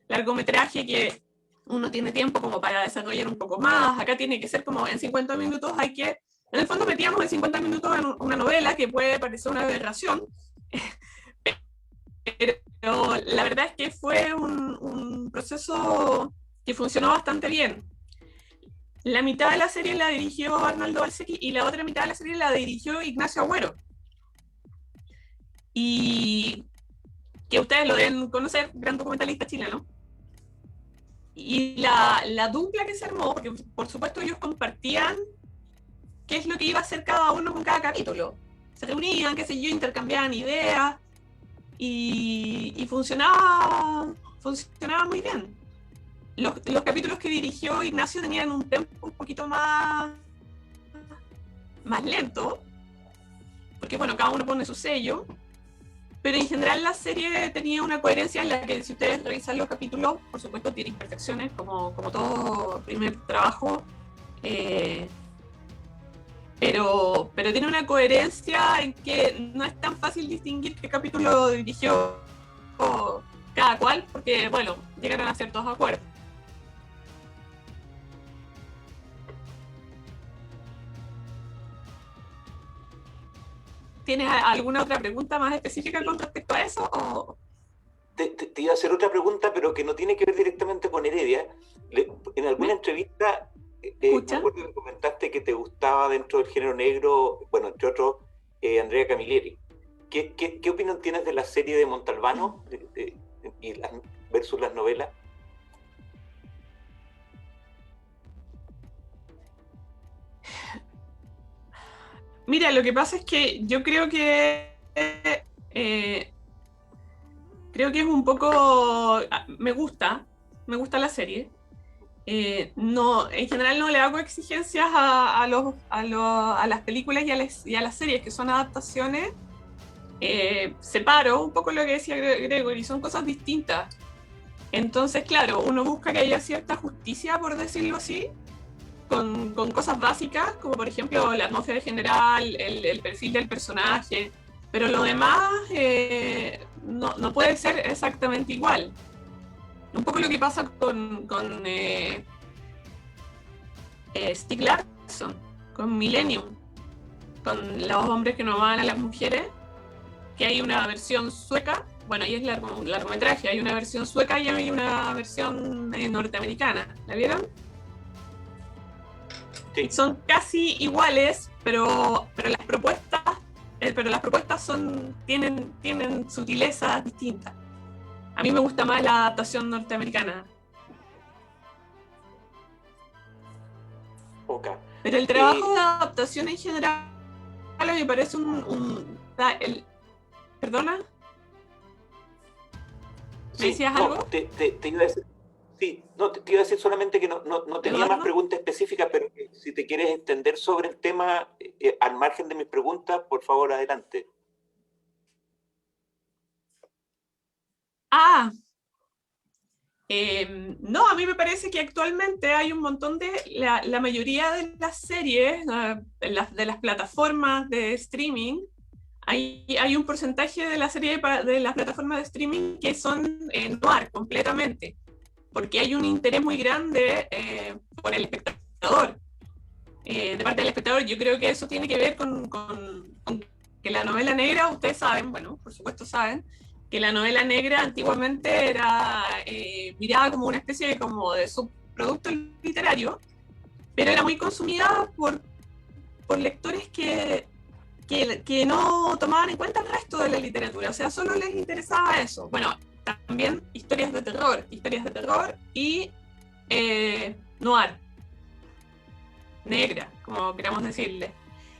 largometraje que uno tiene tiempo como para desarrollar un poco más. Acá tiene que ser como en 50 minutos hay que... En el fondo metíamos en 50 minutos en una novela que puede parecer una aberración, pero la verdad es que fue un proceso que funcionó bastante bien. La mitad de la serie la dirigió Arnaldo Barsetti y la otra mitad de la serie la dirigió Ignacio Agüero. Y que ustedes lo deben conocer, gran documentalista chileno. Y la dupla que se armó, porque por supuesto ellos compartían qué es lo que iba a hacer cada uno con cada capítulo. Se reunían, qué sé yo, intercambiaban ideas y funcionaba muy bien. Los capítulos que dirigió Ignacio tenían un tempo un poquito más lento, porque bueno, cada uno pone su sello, pero en general la serie tenía una coherencia en la que si ustedes revisan los capítulos, por supuesto tiene imperfecciones como todo primer trabajo, pero tiene una coherencia en que no es tan fácil distinguir qué capítulo dirigió cada cual, porque bueno, llegaron a ciertos acuerdos. ¿Tienes alguna otra pregunta más específica con respecto a eso? ¿O? Te iba a hacer otra pregunta, pero que no tiene que ver directamente con Heredia. En alguna entrevista, me acuerdo que comentaste que te gustaba dentro del género negro, bueno, entre otros, Andrea Camilleri. ¿Qué opinión tienes de la serie de Montalbano versus las novelas? Mira, lo que pasa es que yo creo que es un poco... Me gusta la serie. No, en general no le hago exigencias a las películas y a las series que son adaptaciones. Separo un poco lo que decía Gregory, son cosas distintas. Entonces, claro, uno busca que haya cierta justicia, por decirlo así, con cosas básicas, como por ejemplo la atmósfera general, el perfil del personaje, pero lo demás no puede ser exactamente igual. Un poco lo que pasa con Stieg Larsson, con Millennium, con los hombres que no aman a las mujeres, que hay una versión sueca bueno, y es largometraje, hay una versión sueca y hay una versión norteamericana. ¿La vieron? Sí. Son casi iguales, pero las propuestas tienen sutilezas distintas. A mí me gusta más la adaptación norteamericana. Okay. Pero el trabajo de adaptación en general me parece ¿Perdona? ¿Me decías algo? Te iba a decir, sí, no, te iba a decir solamente que no tenía más preguntas específicas, pero si te quieres extender sobre el tema al margen de mis preguntas, por favor, adelante. No, a mí me parece que actualmente hay un montón de, la mayoría de las series, de las plataformas de streaming, hay un porcentaje de la serie de las plataformas de streaming que son noir completamente, porque hay un interés muy grande por el espectador. De parte del espectador, yo creo que eso tiene que ver con que la novela negra, ustedes saben, bueno, por supuesto saben, que la novela negra antiguamente era mirada como una especie de subproducto literario, pero era muy consumida por lectores que no tomaban en cuenta el resto de la literatura, o sea, solo les interesaba eso. Bueno, también historias de terror y noir, negra, como queramos decirle.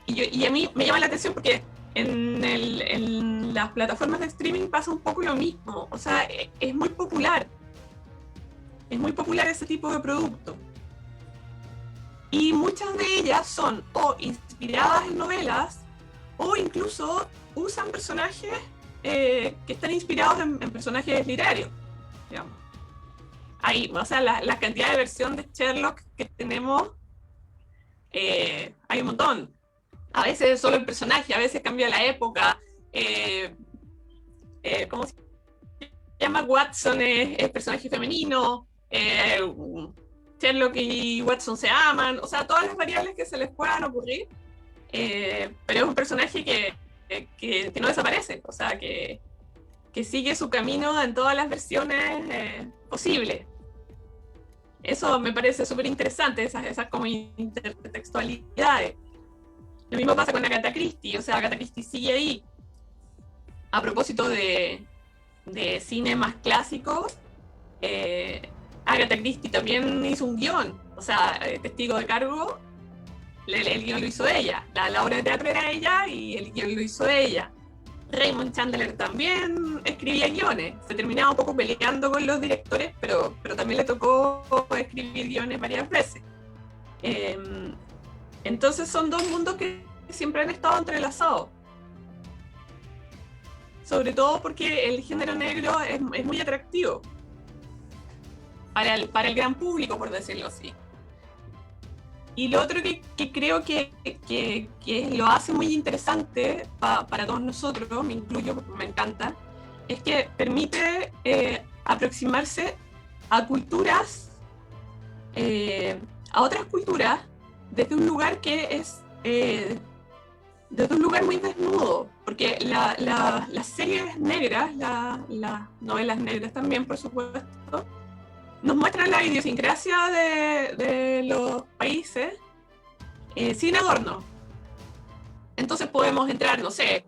Y a mí me llama la atención porque en las plataformas de streaming pasa un poco lo mismo, o sea, es muy popular ese tipo de producto. Y muchas de ellas son o inspiradas en novelas o incluso usan personajes que están inspirados en personajes literarios, digamos. O sea, la cantidad de versión de Sherlock que tenemos, hay un montón. A veces es solo el personaje, a veces cambia la época. ¿Cómo se llama? Watson es personaje femenino. Sherlock y Watson se aman. O sea, todas las variables que se les puedan ocurrir. Pero es un personaje que no desaparece. O sea, que sigue su camino en todas las versiones posibles. Eso me parece súper interesante, esas como intertextualidades. Lo mismo pasa con Agatha Christie, o sea, Agatha Christie sigue ahí. A propósito de cine más clásico, Agatha Christie también hizo un guión, o sea, Testigo de Cargo, el guión lo hizo ella, la obra de teatro era ella y el guión lo hizo ella. Raymond Chandler también escribía guiones, se terminaba un poco peleando con los directores, pero también le tocó escribir guiones varias veces. Entonces son dos mundos que siempre han estado entrelazados. Sobre todo porque el género negro es muy atractivo para el gran público, por decirlo así. Y lo otro que creo que lo hace muy interesante para todos nosotros, me incluyo porque me encanta, es que permite aproximarse a culturas, a otras culturas, desde un lugar que es desde un lugar muy desnudo, porque las series negras, las novelas negras también, por supuesto, nos muestran la idiosincrasia de los países sin adorno. Entonces podemos entrar, no sé,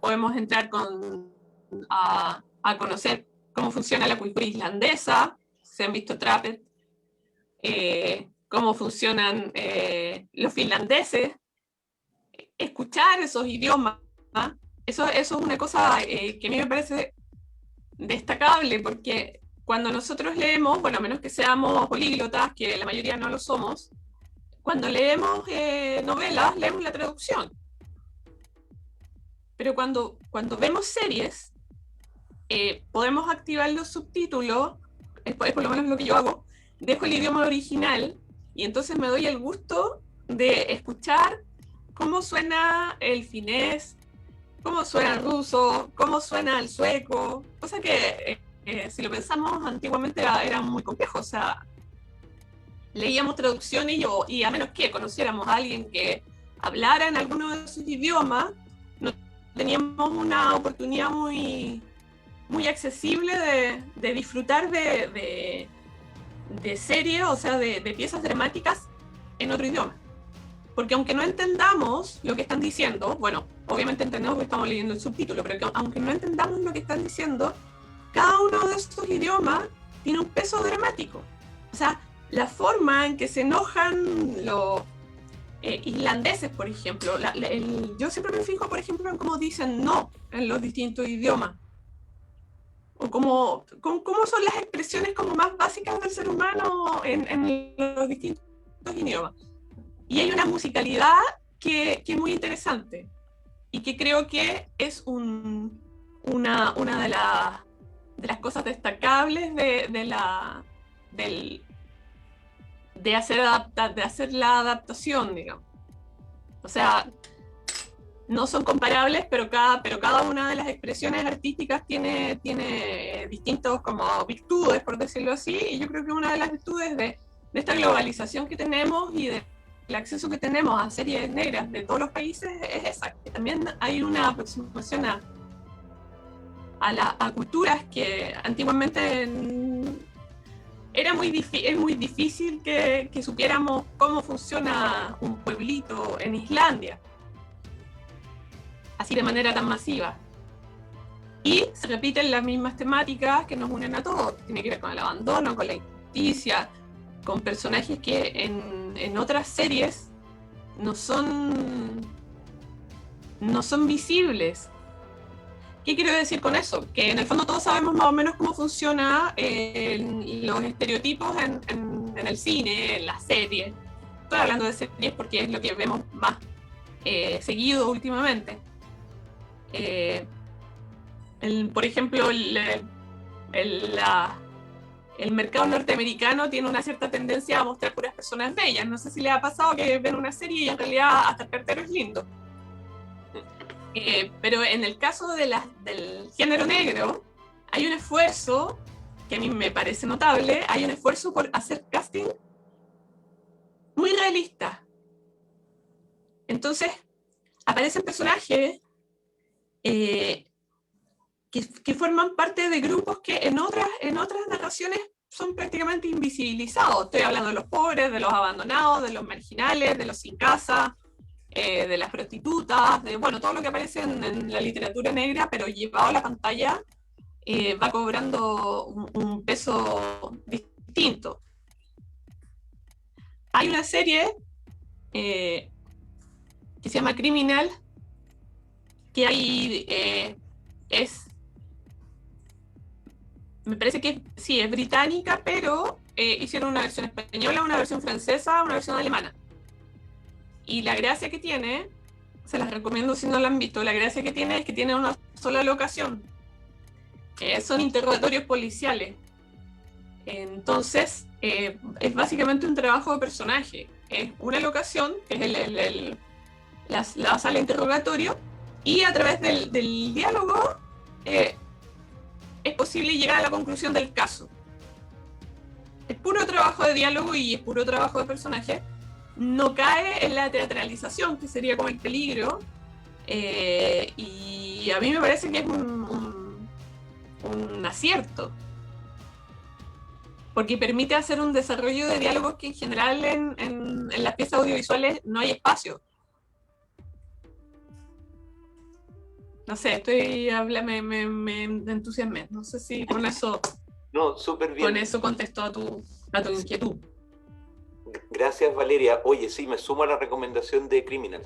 a conocer cómo funciona la cultura islandesa, se han visto Trapped, cómo funcionan los finlandeses, escuchar esos idiomas, eso es una cosa que a mí me parece destacable, porque cuando nosotros leemos, bueno, a menos que seamos políglotas, que la mayoría no lo somos, cuando leemos novelas, leemos la traducción. Pero cuando vemos series, podemos activar los subtítulos, es por lo menos lo que yo hago, dejo el idioma original y entonces me doy el gusto de escuchar cómo suena el finés, cómo suena el ruso, cómo suena el sueco, cosa que si lo pensamos antiguamente era muy complejo, o sea, leíamos traducciones y a menos que conociéramos a alguien que hablara en alguno de sus idiomas, no teníamos una oportunidad muy muy accesible de disfrutar de series, o sea, de piezas dramáticas en otro idioma. Porque aunque no entendamos lo que están diciendo, bueno, obviamente entendemos que estamos leyendo el subtítulo, pero que aunque no entendamos lo que están diciendo, cada uno de estos idiomas tiene un peso dramático. O sea, la forma en que se enojan los islandeses, por ejemplo, yo siempre me fijo, por ejemplo, en cómo dicen no en los distintos idiomas, o cómo son las expresiones como más básicas del ser humano en los distintos idiomas. Y hay una musicalidad que es muy interesante y que creo que es una de las cosas destacables de hacer la adaptación, digamos. O sea, no son comparables, pero cada una de las expresiones artísticas tiene distintos como virtudes, por decirlo así, y yo creo que una de las virtudes de esta globalización que tenemos y el acceso que tenemos a series negras de todos los países es esa, que también hay una aproximación a culturas que antiguamente es muy difícil que supiéramos cómo funciona un pueblito en Islandia, así de manera tan masiva. Y se repiten las mismas temáticas que nos unen a todos, tiene que ver con el abandono, con la injusticia, con personajes que en otras series no son visibles. ¿Qué quiero decir con eso? Que en el fondo todos sabemos más o menos cómo funcionan los estereotipos en el cine, en las series. Estoy hablando de series porque es lo que vemos más seguido últimamente. Por ejemplo, el mercado norteamericano tiene una cierta tendencia a mostrar puras personas bellas. No sé si les ha pasado que ven una serie y en realidad hasta el cartero es lindo. Pero en el caso del género negro, hay un esfuerzo, que a mí me parece notable, hay un esfuerzo por hacer casting muy realista. Entonces, aparecen personajes que forman parte de grupos que en otras narraciones son prácticamente invisibilizados. Estoy hablando de los pobres, de los abandonados, de los marginales, de los sin casa, de las prostitutas, de todo lo que aparece en la literatura negra, pero llevado a la pantalla va cobrando un peso distinto. Hay una serie que se llama Criminal, que ahí me parece que sí, es británica, pero hicieron una versión española, una versión francesa, una versión alemana. Y la gracia que tiene, se las recomiendo si no la han visto, la gracia que tiene es que tiene una sola locación. Son interrogatorios policiales. Entonces, es básicamente un trabajo de personaje. Es una locación, que es la sala de interrogatorio, y a través del diálogo es posible llegar a la conclusión del caso. Es puro trabajo de diálogo y es puro trabajo de personaje. No cae en la teatralización, que sería como el peligro, y a mí me parece que es un acierto, porque permite hacer un desarrollo de diálogos que en general en las piezas audiovisuales no hay espacio. No sé, me entusiasmé. No sé si con eso. No, súper bien. Con eso contesto a tu inquietud. Gracias, Valeria. Oye, sí, me sumo a la recomendación de Criminal.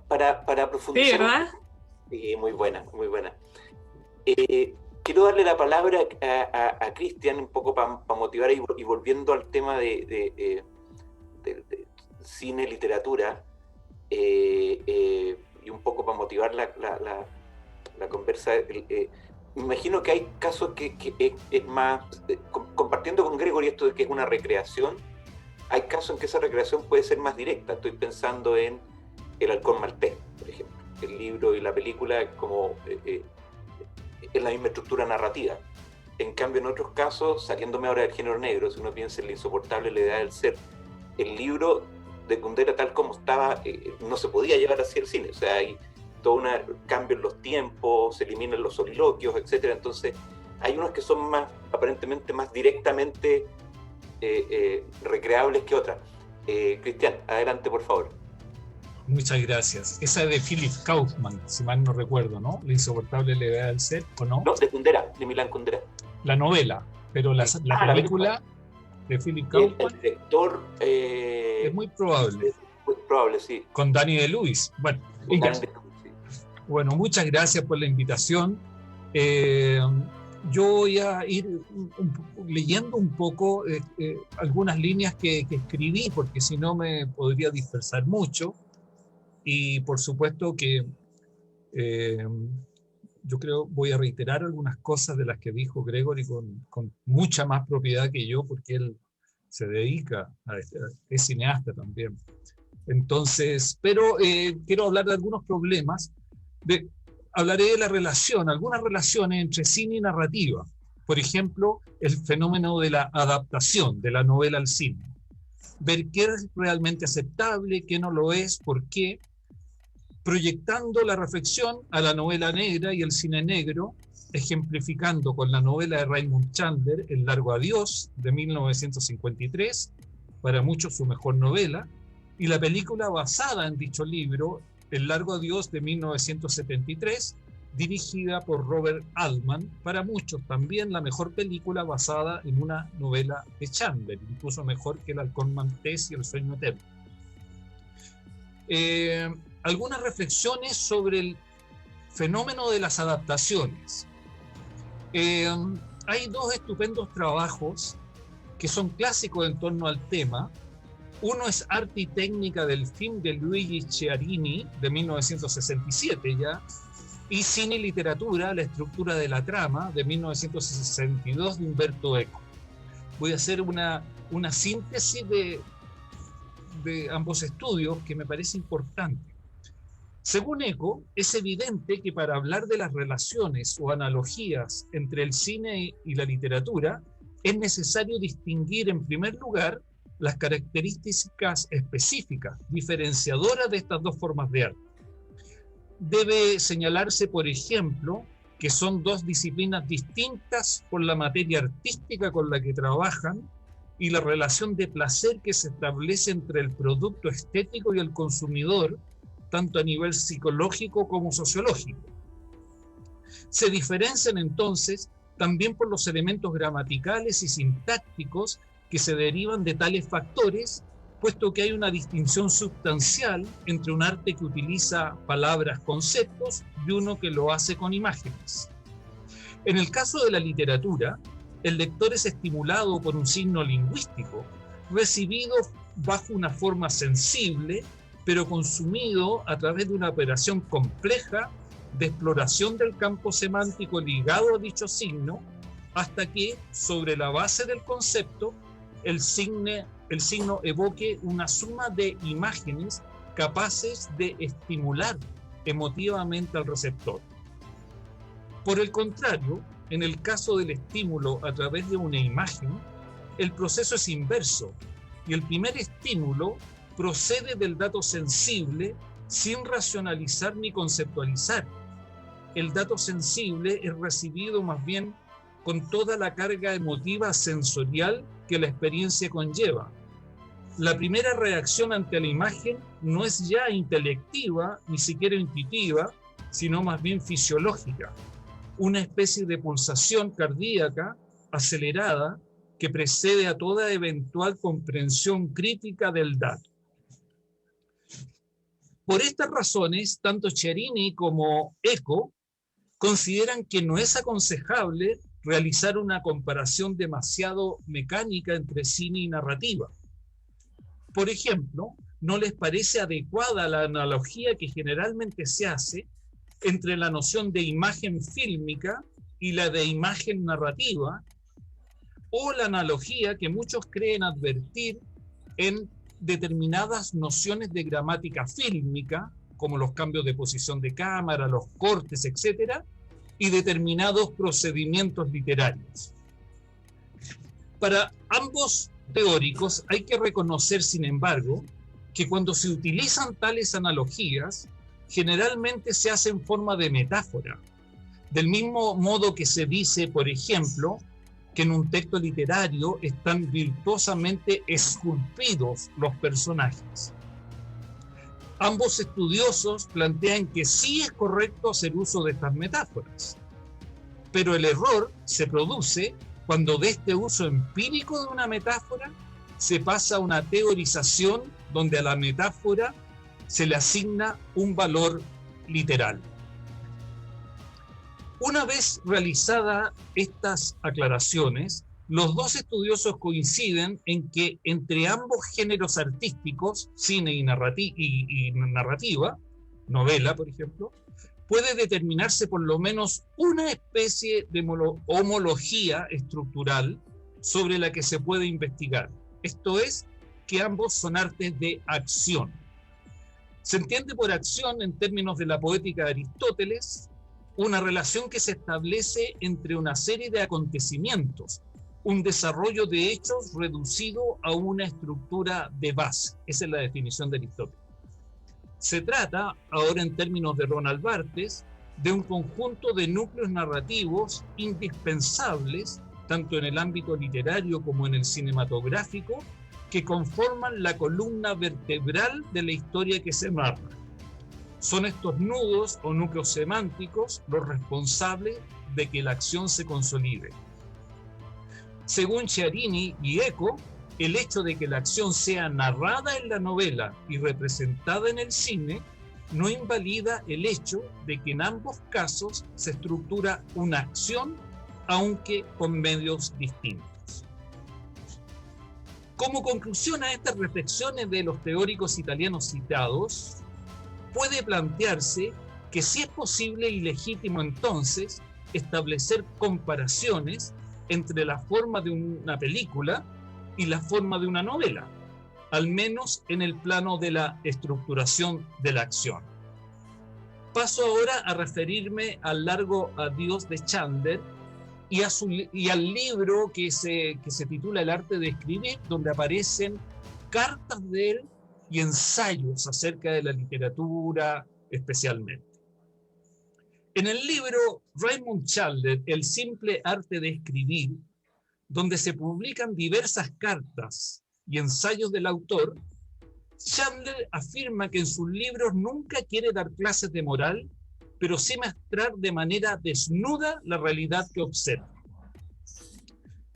Para profundizar. Sí, ¿verdad? Muy buena, muy buena. Quiero darle la palabra a Cristian un poco para motivar y volviendo al tema de cine, literatura, y un poco para motivar la conversa. Me imagino que hay casos que es más, compartiendo con Gregory esto de que es una recreación, hay casos en que esa recreación puede ser más directa. Estoy pensando en El halcón maltés, por ejemplo. El libro y la película como es la misma estructura narrativa. En cambio, en otros casos, saliéndome ahora del género negro, si uno piensa en La insoportable levedad del ser, el libro de Kundera tal como estaba no se podía llevar hacia el cine. O sea, hay todo un cambio en los tiempos, se eliminan los soliloquios, etc. Entonces, hay unos que son más, aparentemente más directamente recreables que otras. Cristian, adelante, por favor. Muchas gracias. Esa es de Philip Kaufman, si mal no recuerdo, ¿no? La insoportable levedad del ser, ¿o no? No, de Kundera, de Milan Kundera. La novela, pero la película de Philip Kaufman. El director... es muy probable. Muy probable, sí. Con Danny DeLuise. Bueno, bueno, muchas gracias por la invitación. Yo voy a ir leyendo un poco algunas líneas que escribí, porque si no me podría dispersar mucho. Y por supuesto que yo creo voy a reiterar algunas cosas de las que dijo Gregory con mucha más propiedad que yo, porque él se dedica es cineasta también. Entonces, pero quiero hablar de algunos problemas. Hablaré de la relación, algunas relaciones entre cine y narrativa. Por ejemplo, el fenómeno de la adaptación de la novela al cine. Ver qué es realmente aceptable, qué no lo es, por qué. Proyectando la reflexión a la novela negra y el cine negro, ejemplificando con la novela de Raymond Chandler, El largo adiós, de 1953, para muchos su mejor novela, y la película basada en dicho libro, El largo adiós, de 1973, dirigida por Robert Altman, para muchos también la mejor película basada en una novela de Chandler, incluso mejor que El halcón maltés y El sueño eterno. Algunas reflexiones sobre el fenómeno de las adaptaciones. Hay dos estupendos trabajos que son clásicos en torno al tema. Uno es Arte y técnica del film de Luigi Chiarini, de 1967 ya, y Cine y literatura, la estructura de la trama, de 1962, de Umberto Eco. Voy a hacer una síntesis de ambos estudios que me parece importante. Según Eco, es evidente que para hablar de las relaciones o analogías entre el cine y la literatura, es necesario distinguir en primer lugar las características específicas, diferenciadoras de estas dos formas de arte. Debe señalarse, por ejemplo, que son dos disciplinas distintas por la materia artística con la que trabajan y la relación de placer que se establece entre el producto estético y el consumidor, tanto a nivel psicológico como sociológico. Se diferencian entonces también por los elementos gramaticales y sintácticos que se derivan de tales factores, puesto que hay una distinción sustancial entre un arte que utiliza palabras, conceptos, y uno que lo hace con imágenes. En el caso de la literatura, el lector es estimulado por un signo lingüístico, recibido bajo una forma sensible, pero consumido a través de una operación compleja de exploración del campo semántico ligado a dicho signo, hasta que, sobre la base del concepto, el signo evoque una suma de imágenes capaces de estimular emotivamente al receptor. Por el contrario, en el caso del estímulo a través de una imagen, el proceso es inverso, y el primer estímulo procede del dato sensible sin racionalizar ni conceptualizar. El dato sensible es recibido más bien con toda la carga emotiva sensorial que la experiencia conlleva. La primera reacción ante la imagen no es ya intelectiva, ni siquiera intuitiva, sino más bien fisiológica, una especie de pulsación cardíaca acelerada que precede a toda eventual comprensión crítica del dato. Por estas razones, tanto Chiarini como Eco consideran que no es aconsejable realizar una comparación demasiado mecánica entre cine y narrativa. Por ejemplo, no les parece adecuada la analogía que generalmente se hace entre la noción de imagen fílmica y la de imagen narrativa, o la analogía que muchos creen advertir en determinadas nociones de gramática fílmica, como los cambios de posición de cámara, los cortes, etc., y determinados procedimientos literarios. Para ambos teóricos hay que reconocer, sin embargo, que cuando se utilizan tales analogías, generalmente se hace en forma de metáfora. Del mismo modo que se dice, por ejemplo, que en un texto literario están virtuosamente esculpidos los personajes. Ambos estudiosos plantean que sí es correcto hacer uso de estas metáforas, pero el error se produce cuando de este uso empírico de una metáfora se pasa a una teorización donde a la metáfora se le asigna un valor literal. Una vez realizadas estas aclaraciones, los dos estudiosos coinciden en que entre ambos géneros artísticos, cine y narrativa, novela, por ejemplo, puede determinarse por lo menos una especie de homología estructural sobre la que se puede investigar. Esto es, que ambos son artes de acción. Se entiende por acción, en términos de la poética de Aristóteles, una relación que se establece entre una serie de acontecimientos, un desarrollo de hechos reducido a una estructura de base. Esa es la definición de Aristóteles. Se trata, ahora en términos de Ronald Barthes, de un conjunto de núcleos narrativos indispensables, tanto en el ámbito literario como en el cinematográfico, que conforman la columna vertebral de la historia que se narra. Son estos nudos o núcleos semánticos los responsables de que la acción se consolide. Según Chiarini y Eco, el hecho de que la acción sea narrada en la novela y representada en el cine no invalida el hecho de que en ambos casos se estructura una acción, aunque con medios distintos. Como conclusión a estas reflexiones de los teóricos italianos citados, puede plantearse que sí es posible y legítimo entonces establecer comparaciones entre la forma de una película y la forma de una novela, al menos en el plano de la estructuración de la acción. Paso ahora a referirme al Largo Adiós de Chandler y al libro que se titula El arte de escribir, donde aparecen cartas de él y ensayos acerca de la literatura especialmente. En el libro Raymond Chandler, El simple arte de escribir, donde se publican diversas cartas y ensayos del autor, Chandler afirma que en sus libros nunca quiere dar clases de moral, pero sí mostrar de manera desnuda la realidad que observa.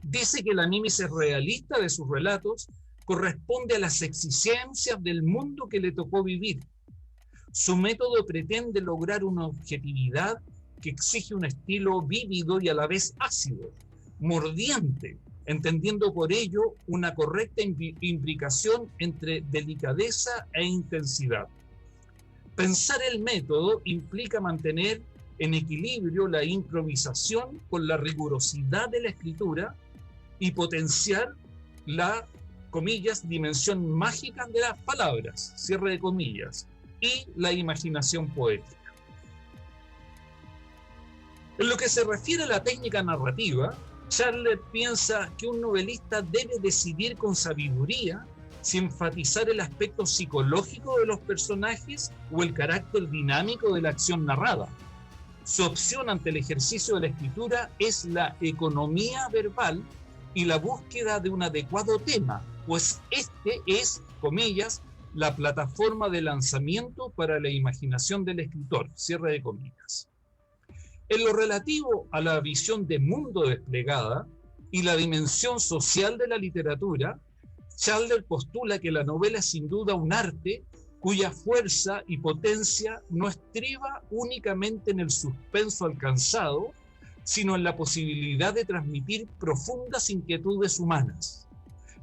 Dice que la mímesis realista de sus relatos corresponde a las exigencias del mundo que le tocó vivir. Su método pretende lograr una objetividad que exige un estilo vívido y a la vez ácido, mordiente, entendiendo por ello una correcta imbricación entre delicadeza e intensidad. Pensar el método implica mantener en equilibrio la improvisación con la rigurosidad de la escritura y potenciar la, comillas, dimensión mágica de las palabras, cierre de comillas, y la imaginación poética. En lo que se refiere a la técnica narrativa, Chandler piensa que un novelista debe decidir con sabiduría si enfatizar el aspecto psicológico de los personajes o el carácter dinámico de la acción narrada. Su opción ante el ejercicio de la escritura es la economía verbal y la búsqueda de un adecuado tema, pues este es, comillas, la plataforma de lanzamiento para la imaginación del escritor, cierre de comillas. En lo relativo a la visión de mundo desplegada y la dimensión social de la literatura, Chandler postula que la novela es sin duda un arte cuya fuerza y potencia no estriba únicamente en el suspenso alcanzado, sino en la posibilidad de transmitir profundas inquietudes humanas.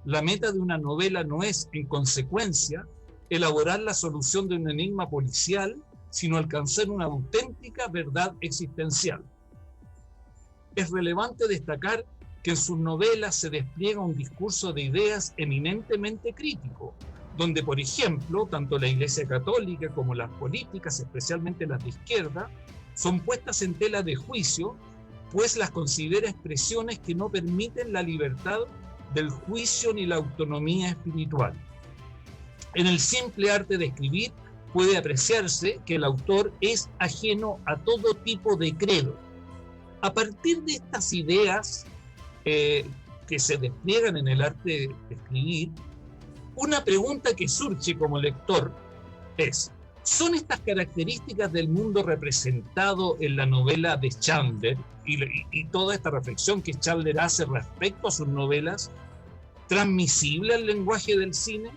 La meta de una novela no es, en consecuencia, elaborar la solución de un enigma policial, sino alcanzar una auténtica verdad existencial. Es relevante destacar que en sus novelas se despliega un discurso de ideas eminentemente crítico, donde, por ejemplo, tanto la Iglesia Católica como las políticas, especialmente las de izquierda, son puestas en tela de juicio, pues las considera expresiones que no permiten la libertad del juicio ni la autonomía espiritual. En el simple arte de escribir, puede apreciarse que el autor es ajeno a todo tipo de credo. A partir de estas ideas que se despliegan en el arte de escribir, una pregunta que surge como lector es: ¿son estas características del mundo representado en la novela de Chandler y toda esta reflexión que Chandler hace respecto a sus novelas transmisible al lenguaje del cine?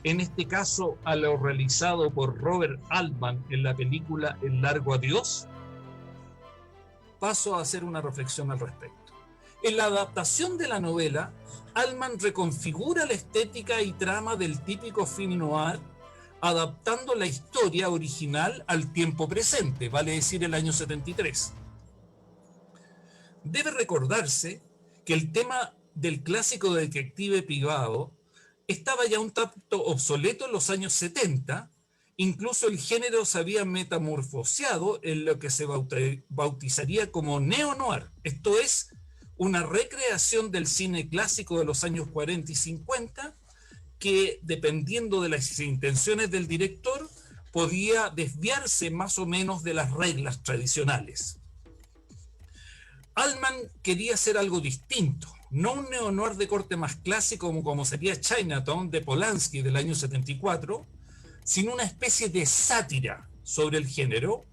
En este caso, a lo realizado por Robert Altman en la película El largo adiós. Paso a hacer una reflexión al respecto. En la adaptación de la novela, Altman reconfigura la estética y trama del típico film noir, adaptando la historia original al tiempo presente, vale decir el año 73. Debe recordarse que el tema del clásico detective privado estaba ya un tanto obsoleto en los años 70, incluso el género se había metamorfoseado en lo que se bautizaría como neo-noir, esto es, una recreación del cine clásico de los años 40 y 50, que dependiendo de las intenciones del director, podía desviarse más o menos de las reglas tradicionales. Altman quería hacer algo distinto, no un neo-noir de corte más clásico como sería Chinatown de Polanski del año 74, sino una especie de sátira sobre el género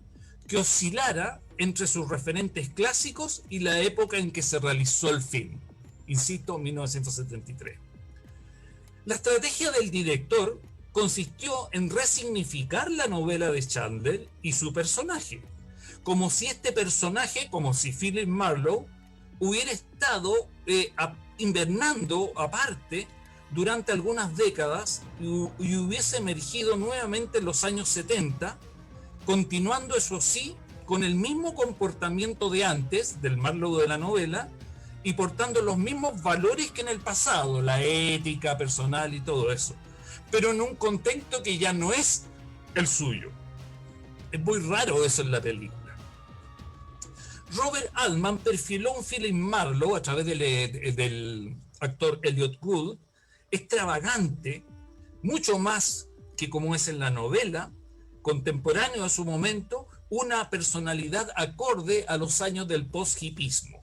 que oscilara entre sus referentes clásicos y la época en que se realizó el film, insisto, 1973. La estrategia del director consistió en resignificar la novela de Chandler y su personaje, como si este personaje, como si Philip Marlowe, hubiera estado invernando aparte durante algunas décadas y hubiese emergido nuevamente en los años 70, continuando, eso sí, con el mismo comportamiento de antes, del Marlowe de la novela, y portando los mismos valores que en el pasado, la ética personal y todo eso, pero en un contexto que ya no es el suyo. Es muy raro eso en la película. Robert Altman perfiló un Philip Marlowe a través del actor Elliot Gould, extravagante, mucho más que como es en la novela, contemporáneo a su momento, una personalidad acorde a los años del post-hipismo.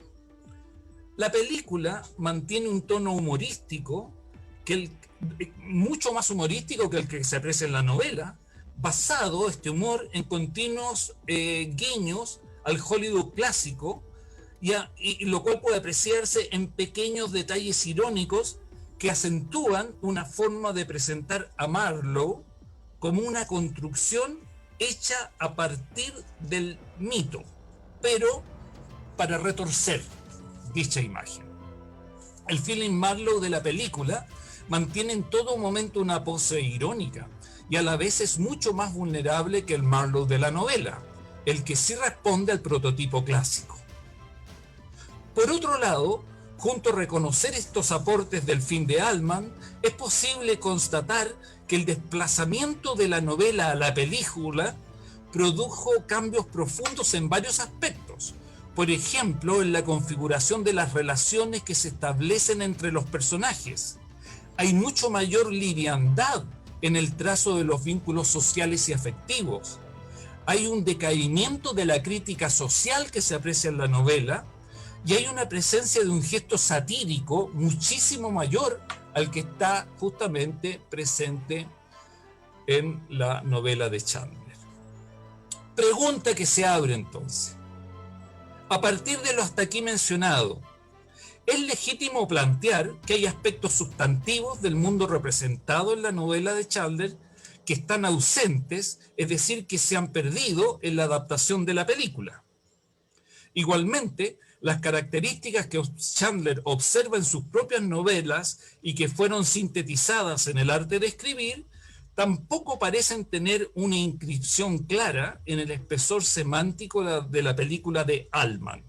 La película mantiene un tono humorístico, mucho más humorístico que el que se aprecia en la novela, basado este humor en continuos guiños al Hollywood clásico, y lo cual puede apreciarse en pequeños detalles irónicos que acentúan una forma de presentar a Marlowe como una construcción hecha a partir del mito, pero para retorcer dicha imagen. El Philip Marlowe de la película mantiene en todo momento una pose irónica y a la vez es mucho más vulnerable que el Marlowe de la novela, el que sí responde al prototipo clásico. Por otro lado, junto a reconocer estos aportes del film de Altman, es posible constatar que el desplazamiento de la novela a la película produjo cambios profundos en varios aspectos. Por ejemplo, en la configuración de las relaciones que se establecen entre los personajes. Hay mucho mayor liviandad en el trazo de los vínculos sociales y afectivos. Hay un decaimiento de la crítica social que se aprecia en la novela, y hay una presencia de un gesto satírico muchísimo mayor al que está justamente presente en la novela de Chandler. Pregunta que se abre entonces. A partir de lo hasta aquí mencionado, ¿es legítimo plantear que hay aspectos sustantivos del mundo representado en la novela de Chandler que están ausentes, es decir, que se han perdido en la adaptación de la película? Igualmente, las características que Chandler observa en sus propias novelas y que fueron sintetizadas en el arte de escribir, tampoco parecen tener una inscripción clara en el espesor semántico de la película de Altman.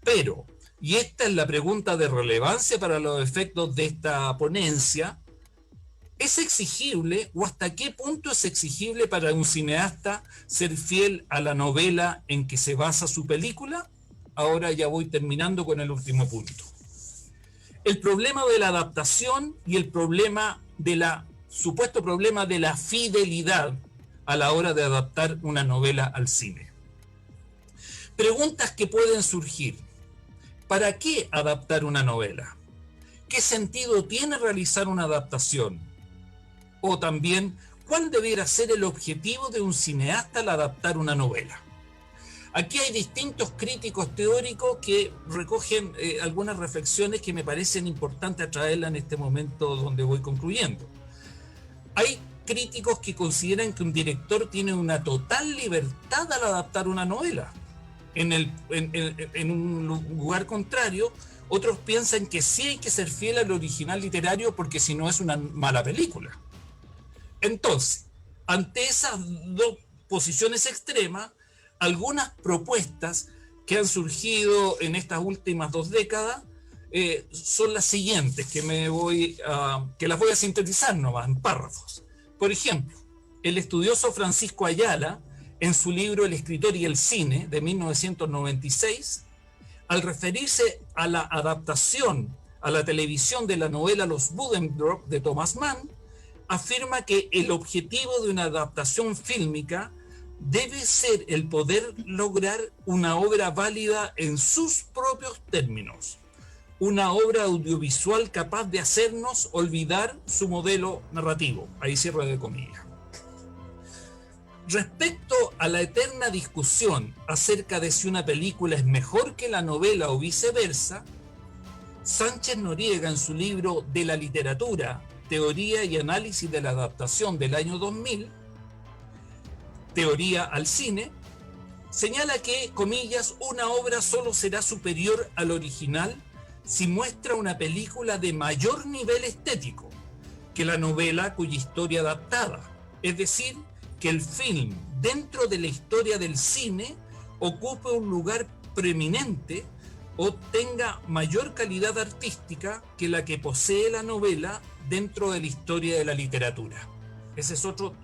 Pero, y esta es la pregunta de relevancia para los efectos de esta ponencia, ¿es exigible o hasta qué punto es exigible para un cineasta ser fiel a la novela en que se basa su película? Ahora ya voy terminando con el último punto. El problema de la adaptación y el problema de la supuesto problema de la fidelidad a la hora de adaptar una novela al cine. Preguntas que pueden surgir. ¿Para qué adaptar una novela? ¿Qué sentido tiene realizar una adaptación? O también, ¿cuál debiera ser el objetivo de un cineasta al adaptar una novela? Aquí hay distintos críticos teóricos que recogen algunas reflexiones que me parecen importantes traerlas en este momento donde voy concluyendo. Hay críticos que consideran que un director tiene una total libertad al adaptar una novela. En un lugar contrario, otros piensan que sí hay que ser fiel al original literario porque si no es una mala película. Entonces, ante esas dos posiciones extremas, algunas propuestas que han surgido en estas últimas 2 décadas son las siguientes, que las voy a sintetizar nomás en párrafos. Por ejemplo, el estudioso Francisco Ayala, en su libro El escritor y el cine, de 1996, al referirse a la adaptación a la televisión de la novela Los Buddenbrook de Thomas Mann, afirma que el objetivo de una adaptación fílmica debe ser el poder lograr una obra válida en sus propios términos, una obra audiovisual capaz de hacernos olvidar su modelo narrativo. Ahí cierro de comillas. Respecto a la eterna discusión acerca de si una película es mejor que la novela o viceversa, Sánchez Noriega, en su libro De la literatura, teoría y análisis de la adaptación del año 2000, Teoría al cine, señala que, comillas, una obra solo será superior al original si muestra una película de mayor nivel estético que la novela cuya historia adaptada, es decir, que el film dentro de la historia del cine ocupe un lugar preeminente o tenga mayor calidad artística que la que posee la novela dentro de la historia de la literatura. Ese es otro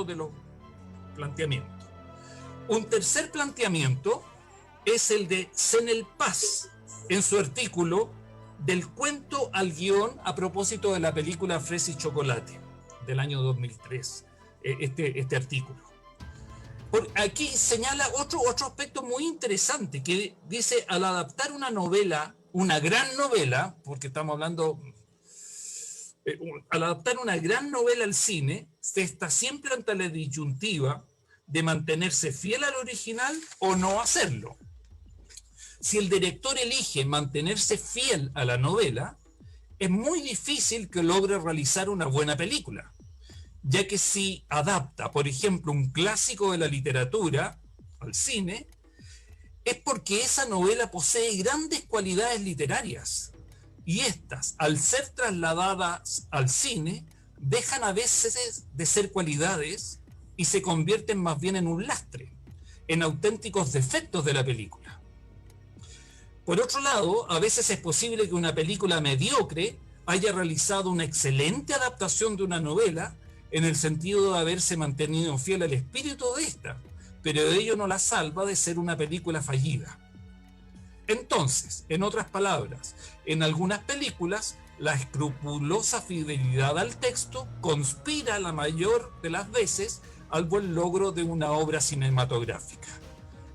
de los planteamientos. Un tercer planteamiento es el de Zenel Paz, en su artículo Del cuento al guión, a propósito de la película Fresa y Chocolate del año 2003, este artículo. Aquí señala otro aspecto muy interesante, que dice, al adaptar una novela, una gran novela, porque estamos hablando, al adaptar una gran novela al cine, se está siempre ante la disyuntiva de mantenerse fiel al original o no hacerlo. Si el director elige mantenerse fiel a la novela, es muy difícil que logre realizar una buena película, ya que si adapta, por ejemplo, un clásico de la literatura al cine, es porque esa novela posee grandes cualidades literarias, y estas, al ser trasladadas al cine, dejan a veces de ser cualidades y se convierten más bien en un lastre, en auténticos defectos de la película. Por otro lado, a veces es posible que una película mediocre haya realizado una excelente adaptación de una novela en el sentido de haberse mantenido fiel al espíritu de esta, pero ello no la salva de ser una película fallida. Entonces, en otras palabras, en algunas películas, la escrupulosa fidelidad al texto conspira la mayor de las veces al buen logro de una obra cinematográfica.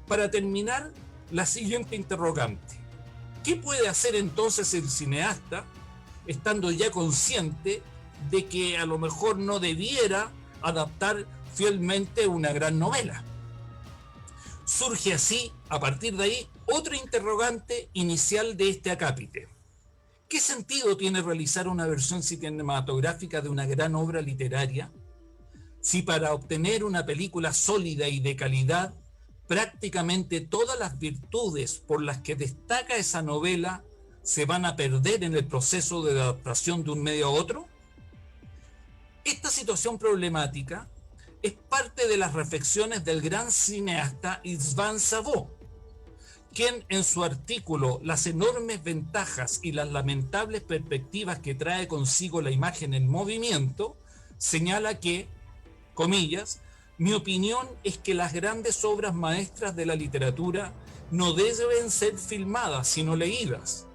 Para terminar, la siguiente interrogante. ¿Qué puede hacer entonces el cineasta, estando ya consciente de que a lo mejor no debiera adaptar fielmente una gran novela? Surge así, a partir de ahí, otro interrogante inicial de este acápite. ¿Qué sentido tiene realizar una versión cinematográfica de una gran obra literaria si para obtener una película sólida y de calidad, prácticamente todas las virtudes por las que destaca esa novela se van a perder en el proceso de adaptación de un medio a otro? Esta situación problemática es parte de las reflexiones del gran cineasta István Szabó, quien en su artículo Las enormes ventajas y las lamentables perspectivas que trae consigo la imagen en movimiento, señala que, comillas, mi opinión es que las grandes obras maestras de la literatura no deben ser filmadas, sino leídas.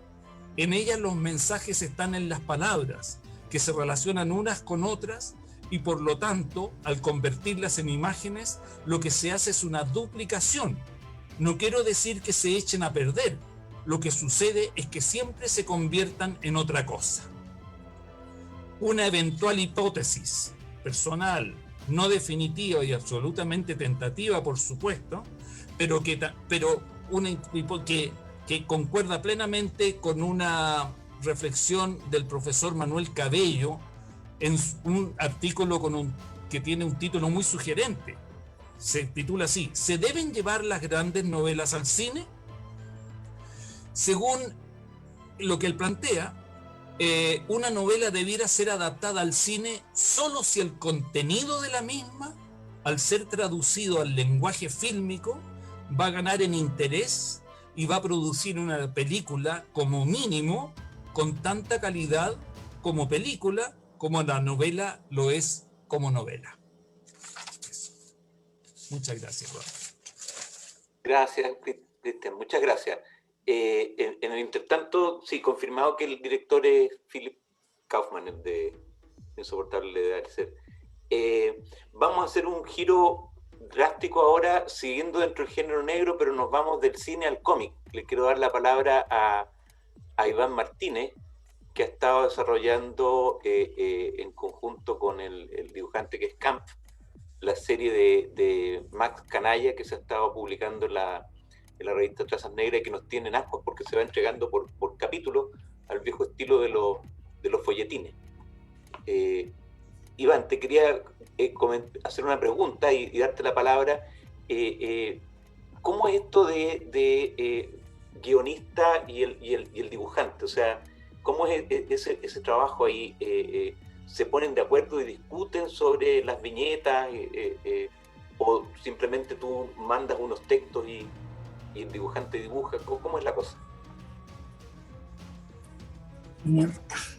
En ellas los mensajes están en las palabras, que se relacionan unas con otras y por lo tanto, al convertirlas en imágenes, lo que se hace es una duplicación. No quiero decir que se echen a perder, lo que sucede es que siempre se conviertan en otra cosa. Una eventual hipótesis personal, no definitiva y absolutamente tentativa, por supuesto, pero que concuerda plenamente con una reflexión del profesor Manuel Cabello en un artículo que tiene un título muy sugerente. Se titula así: ¿se deben llevar las grandes novelas al cine? Según lo que él plantea, una novela debiera ser adaptada al cine solo si el contenido de la misma, al ser traducido al lenguaje fílmico, va a ganar en interés y va a producir una película como mínimo con tanta calidad como película, como la novela lo es como novela. Eso. Muchas gracias, Juan. Gracias, Cristian, muchas gracias. En el intertanto, sí, confirmado que el director es Philip Kaufman, el de Insoportable de Darcy. Vamos a hacer un giro drástico ahora, siguiendo dentro del género negro, pero nos vamos del cine al cómic. Le quiero dar la palabra a Iván Martínez, que ha estado desarrollando en conjunto con el dibujante que es Camp, la serie de Max Canalla que se ha estado publicando en la revista Trazas Negras y que nos tienen ascuas porque se va entregando por capítulo al viejo estilo de los folletines. Iván, te quería hacer una pregunta y darte la palabra. ¿Cómo es esto de guionista y el dibujante? O sea, ¿cómo es ese trabajo ahí? ¿Se ponen de acuerdo y discuten sobre las viñetas? ¿O simplemente tú mandas unos textos y el dibujante dibuja? ¿Cómo es la cosa?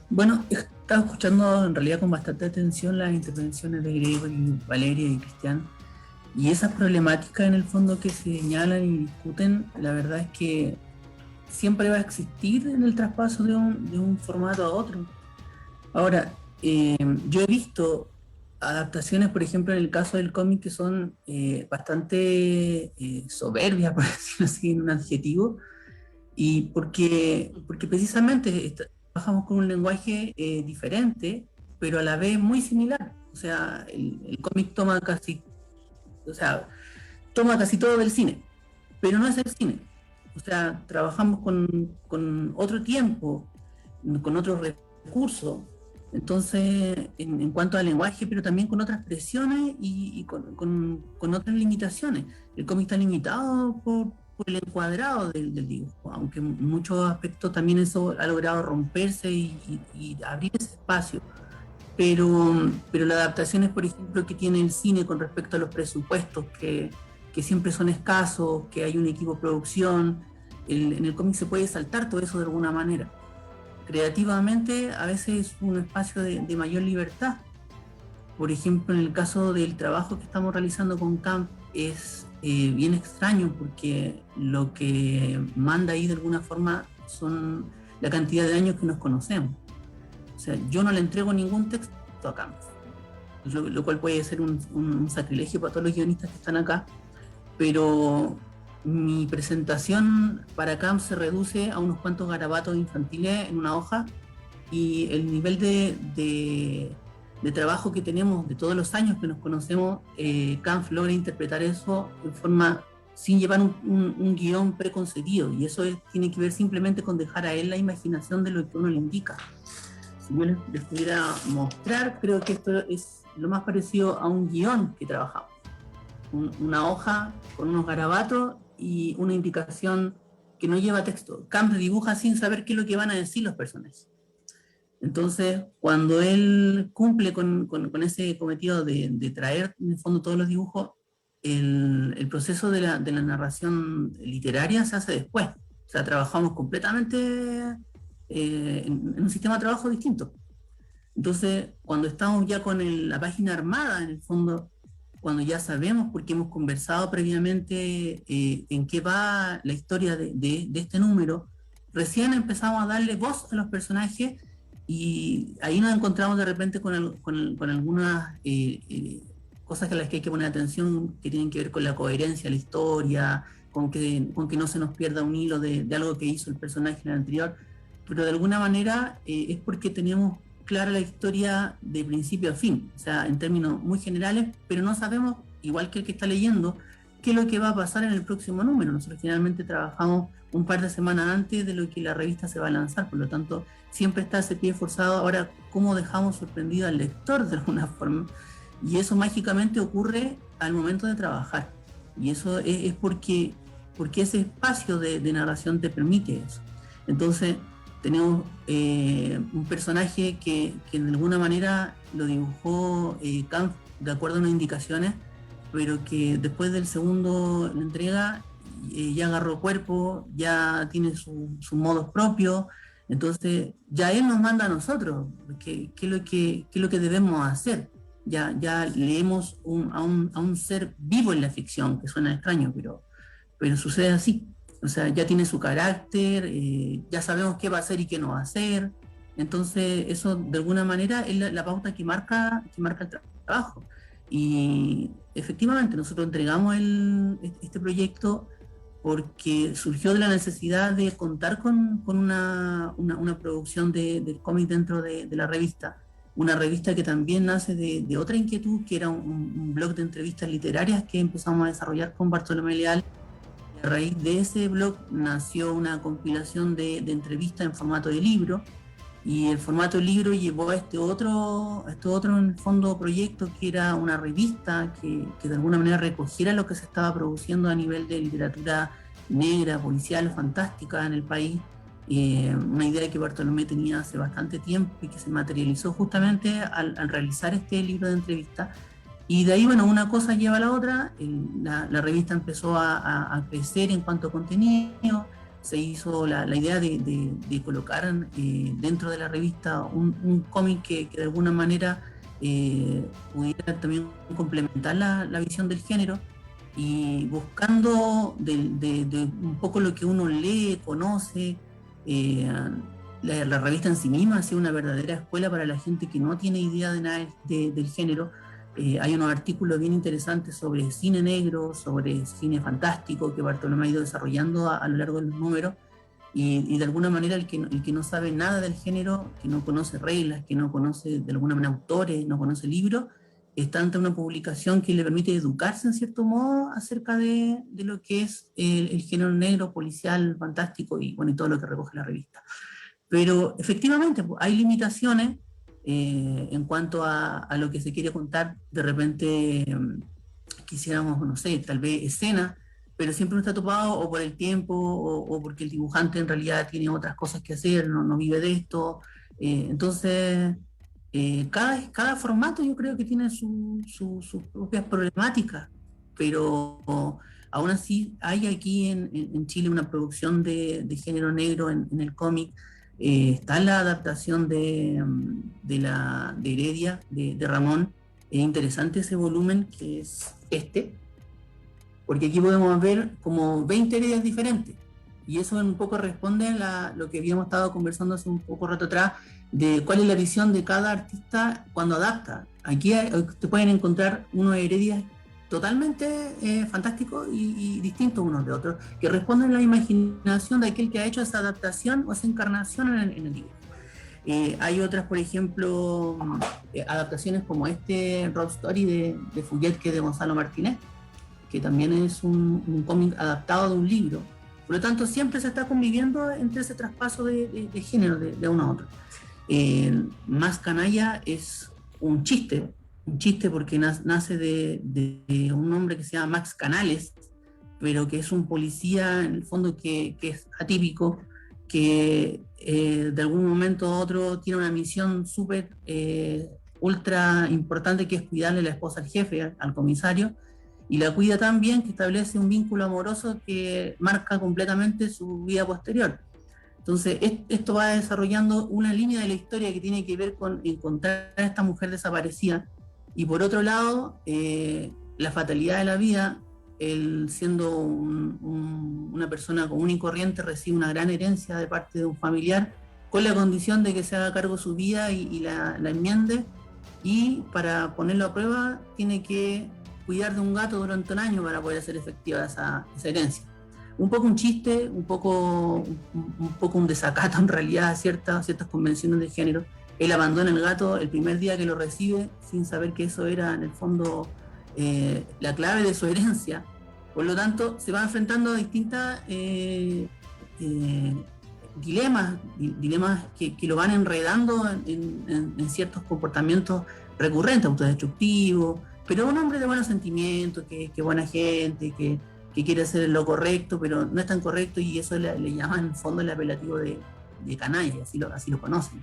Bueno, estaba escuchando en realidad con bastante atención las intervenciones de Gregory, Valeria y Cristian, y esas problemáticas en el fondo que se señalan y discuten, la verdad es que siempre va a existir en el traspaso de un formato a otro. Ahora, yo he visto adaptaciones, por ejemplo, en el caso del cómic, que son bastante soberbias, por decirlo así, en un adjetivo, y porque precisamente trabajamos con un lenguaje diferente, pero a la vez muy similar. O sea, el cómic toma casi todo del cine, pero no es el cine. O sea, trabajamos con otro tiempo, con otros recursos. Entonces, en cuanto al lenguaje, pero también con otras presiones y con otras limitaciones. El cómic está limitado por el encuadrado del dibujo, aunque en muchos aspectos también eso ha logrado romperse y abrir ese espacio. Pero las adaptaciones, por ejemplo, que tiene el cine con respecto a los presupuestos, que siempre son escasos, que hay un equipo de producción, en el cómic se puede saltar todo eso de alguna manera. Creativamente a veces es un espacio de mayor libertad. Por ejemplo, en el caso del trabajo que estamos realizando con Camp es bien extraño porque lo que manda ahí de alguna forma son la cantidad de años que nos conocemos. O sea, yo no le entrego ningún texto a Camp, lo cual puede ser un sacrilegio para todos los guionistas que están acá, pero mi presentación para Camp se reduce a unos cuantos garabatos infantiles en una hoja, y el nivel de trabajo que tenemos de todos los años que nos conocemos, Camp logra interpretar eso de forma sin llevar un guión preconcebido, y eso tiene que ver simplemente con dejar a él la imaginación de lo que uno le indica. Si yo les pudiera mostrar, creo que esto es lo más parecido a un guión que trabajamos. Una hoja con unos garabatos y una indicación que no lleva texto. Camp dibuja sin saber qué es lo que van a decir los personajes. Entonces, cuando él cumple con ese cometido de traer en el fondo todos los dibujos, el proceso de la narración literaria se hace después. O sea, trabajamos completamente en un sistema de trabajo distinto. Entonces, cuando estamos ya con la página armada, en el fondo, cuando ya sabemos, porque hemos conversado previamente en qué va la historia de este número, recién empezamos a darle voz a los personajes Y ahí nos encontramos de repente con algunas cosas a las que hay que poner atención, que tienen que ver con la coherencia de la historia, con que no se nos pierda un hilo de algo que hizo el personaje en el anterior, pero de alguna manera es porque tenemos clara la historia de principio a fin, o sea, en términos muy generales, pero no sabemos, igual que el que está leyendo, qué es lo que va a pasar en el próximo número. Nosotros generalmente trabajamos un par de semanas antes de lo que la revista se va a lanzar, por lo tanto siempre está ese pie forzado. Ahora, ¿cómo dejamos sorprendido al lector de alguna forma? Y eso mágicamente ocurre al momento de trabajar, y eso es porque ese espacio de narración te permite eso. Entonces tenemos un personaje que de alguna manera lo dibujó Kampf de acuerdo a unas indicaciones, pero que después del segundo entrega ya agarró cuerpo, ya tiene sus modos propios. Entonces ya él nos manda a nosotros qué es lo que debemos hacer. Ya leemos a un ser vivo en la ficción, que suena extraño, pero sucede así. O sea, ya tiene su carácter, ya sabemos qué va a hacer y qué no va a hacer. Entonces eso de alguna manera es la pauta que marca el trabajo. Y efectivamente nosotros entregamos este proyecto porque surgió de la necesidad de contar con una producción del cómic dentro de la revista. Una revista que también nace de otra inquietud, que era un blog de entrevistas literarias que empezamos a desarrollar con Bartolomé Leal. Y a raíz de ese blog nació una compilación de entrevistas en formato de libro, y el formato de libro llevó a este otro en el fondo proyecto, que era una revista que de alguna manera recogiera lo que se estaba produciendo a nivel de literatura negra, policial, fantástica en el país. Una idea que Bartolomé tenía hace bastante tiempo y que se materializó justamente al realizar este libro de entrevistas. Y de ahí, bueno, una cosa lleva a la otra. La revista empezó a crecer en cuanto a contenido. Se hizo la idea de colocar dentro de la revista un cómic que de alguna manera pudiera también complementar la visión del género, y buscando de un poco lo que uno lee, conoce. La revista en sí misma ha sido una verdadera escuela para la gente que no tiene idea de nada del género. Hay unos artículos bien interesantes sobre cine negro, sobre cine fantástico, que Bartolomé ha ido desarrollando a lo largo de los números, y de alguna manera el que no sabe nada del género, que no conoce reglas, que no conoce de alguna manera autores, no conoce libros, está ante una publicación que le permite educarse en cierto modo acerca de lo que es el género negro, policial, fantástico, y bueno, y todo lo que recoge la revista. Pero efectivamente hay limitaciones en cuanto a lo que se quiere contar. De repente quisiéramos, no sé, tal vez escena, pero siempre no está topado o por el tiempo o porque el dibujante en realidad tiene otras cosas que hacer, no vive de esto. Entonces, cada formato yo creo que tiene sus propias problemáticas, pero aún así hay aquí en Chile una producción de género negro en el cómic. Está la adaptación de Heredia, de Ramón. Es interesante ese volumen, que es porque aquí podemos ver como 20 Heredias diferentes, y eso un poco responde a lo que habíamos estado conversando hace un poco rato atrás, de cuál es la visión de cada artista cuando adapta. Aquí te pueden encontrar unos Heredias totalmente fantásticos y distintos unos de otros, que responden a la imaginación de aquel que ha hecho esa adaptación o esa encarnación en el libro. Hay otras, por ejemplo, adaptaciones como Rob Story de Fouquet, que es de Gonzalo Martínez, que también es un cómic adaptado de un libro. Por lo tanto, siempre se está conviviendo entre ese traspaso de género de uno a otro. Más Canalla es un chiste porque nace de un hombre que se llama Max Canales, pero que es un policía en el fondo que es atípico, que de algún momento a otro tiene una misión súper ultra importante, que es cuidarle a la esposa al jefe, al comisario, y la cuida tan bien que establece un vínculo amoroso que marca completamente su vida posterior. Entonces, esto va desarrollando una línea de la historia que tiene que ver con encontrar a esta mujer desaparecida, y por otro lado, la fatalidad de la vida. Él, siendo una persona común y corriente, recibe una gran herencia de parte de un familiar, con la condición de que se haga cargo su vida y la enmiende, y para ponerlo a prueba tiene que cuidar de un gato durante un año para poder hacer efectiva esa herencia. Un poco un chiste, un poco un desacato en realidad a ciertas convenciones de género. Él abandona el gato el primer día que lo recibe, sin saber que eso era en el fondo la clave de su herencia. Por lo tanto, se va enfrentando a distintas dilemas que lo van enredando en ciertos comportamientos recurrentes, autodestructivos, pero un hombre de buenos sentimientos, que buena gente, que quiere hacer lo correcto, pero no es tan correcto, y eso le llaman en el fondo el apelativo de canalla, así lo conocen.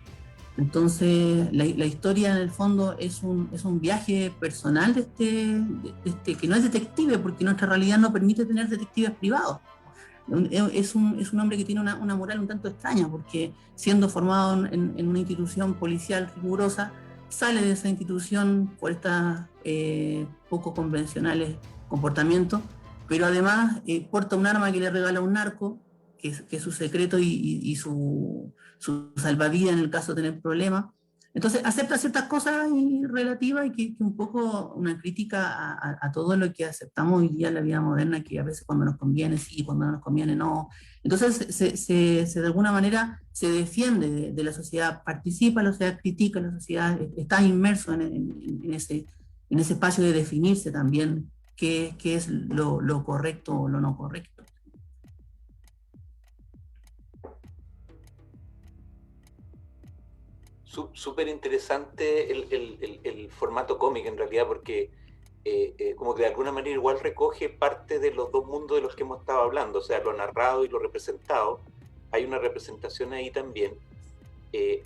Entonces, la historia en el fondo es un viaje personal de este que no es detective, porque nuestra realidad no permite tener detectives privados. Es un hombre que tiene una moral un tanto extraña, porque siendo formado en una institución policial rigurosa, sale de esa institución por estos poco convencionales comportamientos, pero además porta un arma que le regala un narco, que es su secreto y su salvavidas en el caso de tener problemas. Entonces acepta ciertas cosas relativas, y que un poco una crítica a todo lo que aceptamos hoy día en la vida moderna, que a veces cuando nos conviene sí, cuando no nos conviene no. Entonces se de alguna manera se defiende de la sociedad, participa, la sociedad critica, la sociedad está inmerso en ese espacio de definirse también qué es lo correcto o lo no correcto. Súper interesante el formato cómic en realidad, porque como que de alguna manera igual recoge parte de los dos mundos de los que hemos estado hablando, o sea, lo narrado y lo representado. Hay una representación ahí también,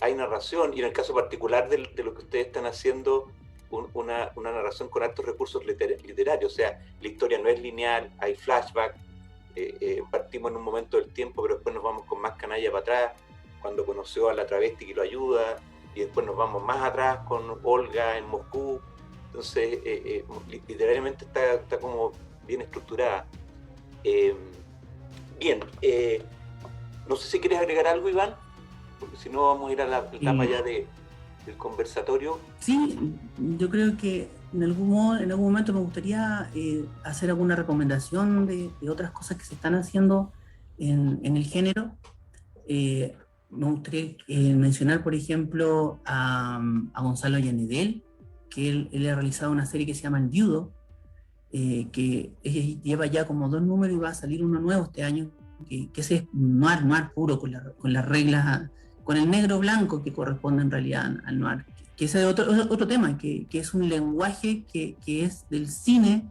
hay narración, y en el caso particular de lo que ustedes están haciendo, una narración con altos recursos literarios, o sea, la historia no es lineal, hay flashback, partimos en un momento del tiempo, pero después nos vamos con más canalla para atrás, cuando conoció a la travesti que lo ayuda, y después nos vamos más atrás con Olga en Moscú. Entonces, literalmente está como bien estructurada. Bien, no sé si quieres agregar algo, Iván, porque si no vamos a ir a la etapa ya del conversatorio. Sí, yo creo que en algún momento me gustaría hacer alguna recomendación de otras cosas que se están haciendo en el género. Me gustaría mencionar, por ejemplo, a Gonzalo Yanedel, que él ha realizado una serie que se llama El Viudo, que lleva ya como 2 números y va a salir uno nuevo este año, que ese es noir puro, con las reglas, con el negro-blanco que corresponde en realidad al noir, que ese es otro tema, que es un lenguaje que es del cine,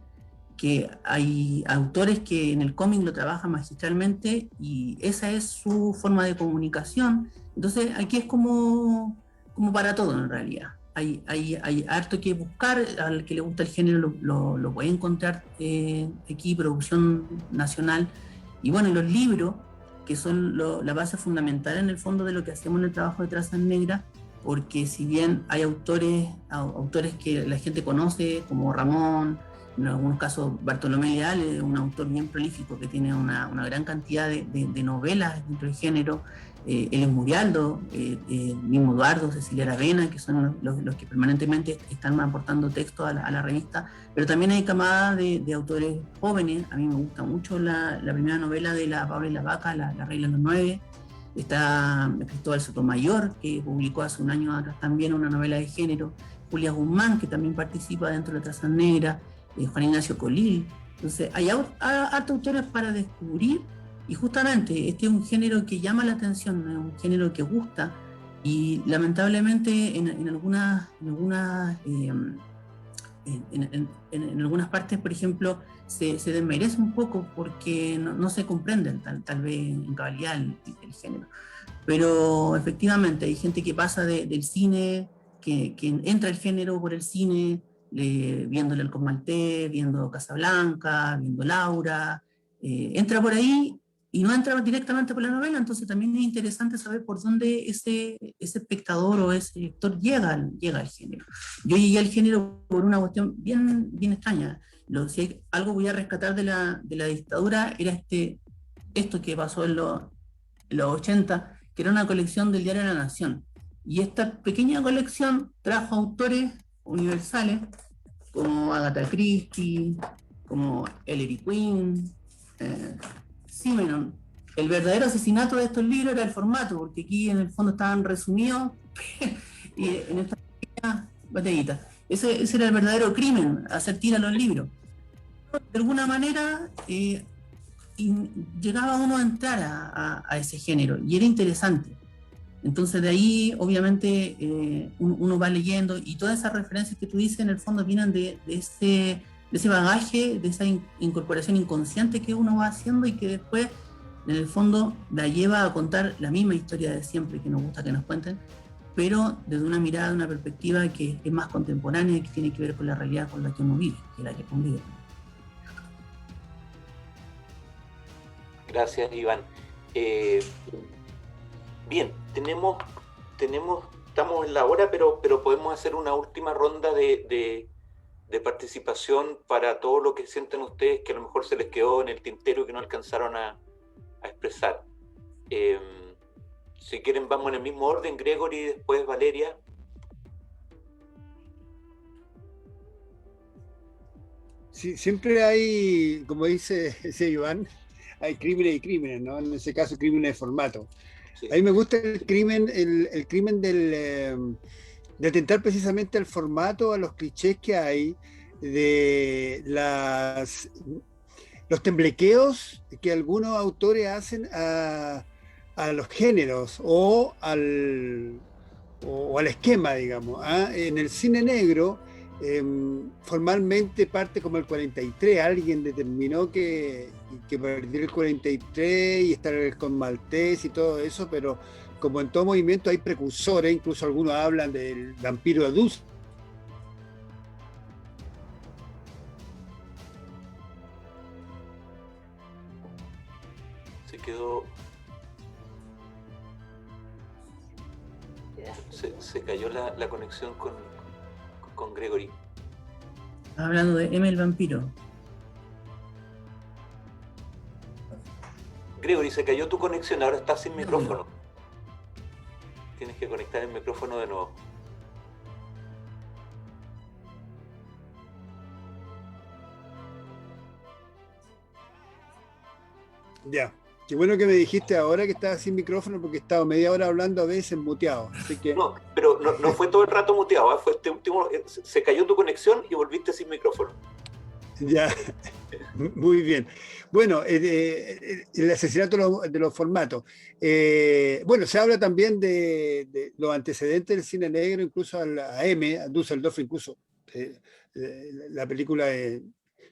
que hay autores que en el cómic lo trabajan magistralmente, y esa es su forma de comunicación. Entonces aquí es como para todo en realidad. Hay harto que buscar, al que le gusta el género lo puede encontrar aquí, producción nacional. Y bueno, los libros, que son la base fundamental en el fondo de lo que hacemos en el trabajo de Trazas Negras, porque si bien hay autores que la gente conoce, como Ramón, en algunos casos Bartolomé Leal, un autor bien prolífico que tiene una gran cantidad de novelas dentro del género, Elis Murialdo, mismo Eduardo, Cecilia Aravena, que son los que permanentemente están aportando texto a la revista, pero también hay camadas de autores jóvenes. A mí me gusta mucho la primera novela de la Pablo y la Vaca, La Regla de los 9. Está Cristóbal Sotomayor, que publicó hace un año atrás también una novela de género, Julia Guzmán, que también participa dentro de Trazas Negras, Juan Ignacio Colil. Entonces hay hartos autores para descubrir, y justamente este es un género que llama la atención, es un género que gusta, y lamentablemente en algunas partes, por ejemplo, se desmerece un poco porque no se comprende tal vez en cabalidad el género. Pero efectivamente hay gente que pasa del cine, que entra al género por el cine, viendo El Halcón Maltés, viendo Casablanca, viendo Laura, entra por ahí y no entra directamente por la novela. Entonces también es interesante saber por dónde ese espectador o ese lector llega al género. Yo llegué al género por una cuestión bien extraña. Si hay algo voy a rescatar de la dictadura, era esto que pasó en los 80, que era una colección del Diario de la Nación. Y esta pequeña colección trajo autores universales como Agatha Christie, como Ellery Quinn, Simenon. El verdadero asesinato de estos libros era el formato, porque aquí en el fondo estaban resumidos y en estas pequeñas batallitas. Ese era el verdadero crimen, hacer tira a los libros. De alguna manera llegaba uno a entrar a ese género y era interesante. Entonces de ahí obviamente uno va leyendo y todas esas referencias que tú dices en el fondo vienen de ese bagaje, de esa incorporación inconsciente que uno va haciendo y que después en el fondo la lleva a contar la misma historia de siempre que nos gusta que nos cuenten, pero desde una mirada, una perspectiva que es más contemporánea y que tiene que ver con la realidad con la que uno vive, que es la que convive. Gracias, Iván. Bien, estamos en la hora, pero podemos hacer una última ronda de participación para todo lo que sienten ustedes que a lo mejor se les quedó en el tintero y que no alcanzaron a expresar. Si quieren vamos en el mismo orden, Gregory, después Valeria. Sí, siempre hay, como dice Iván, hay crímenes y crímenes, ¿no? En ese caso, crímenes de formato. Sí. A mí me gusta el crimen de atentar precisamente al formato, a los clichés que hay, de los temblequeos que algunos autores hacen a los géneros o al esquema, digamos. En el cine negro, formalmente parte como el 43, alguien determinó que perdió el 43 y estar con Maltés y todo eso, pero como en todo movimiento hay precursores, incluso algunos hablan del vampiro de Dulce. Se quedó... Se cayó la conexión con Gregory. Hablando de M el vampiro. Gregory, se cayó tu conexión, ahora estás sin micrófono. Tienes que conectar el micrófono de nuevo. Ya, qué bueno que me dijiste ahora que estaba sin micrófono porque estaba media hora hablando a veces muteado. Así que... No, pero no fue todo el rato muteado, fue este último, se cayó tu conexión y volviste sin micrófono. Ya, muy bien. Bueno, el asesinato de los formatos. Bueno, se habla también de los antecedentes del cine negro, incluso a M, a Düsseldorf, incluso la película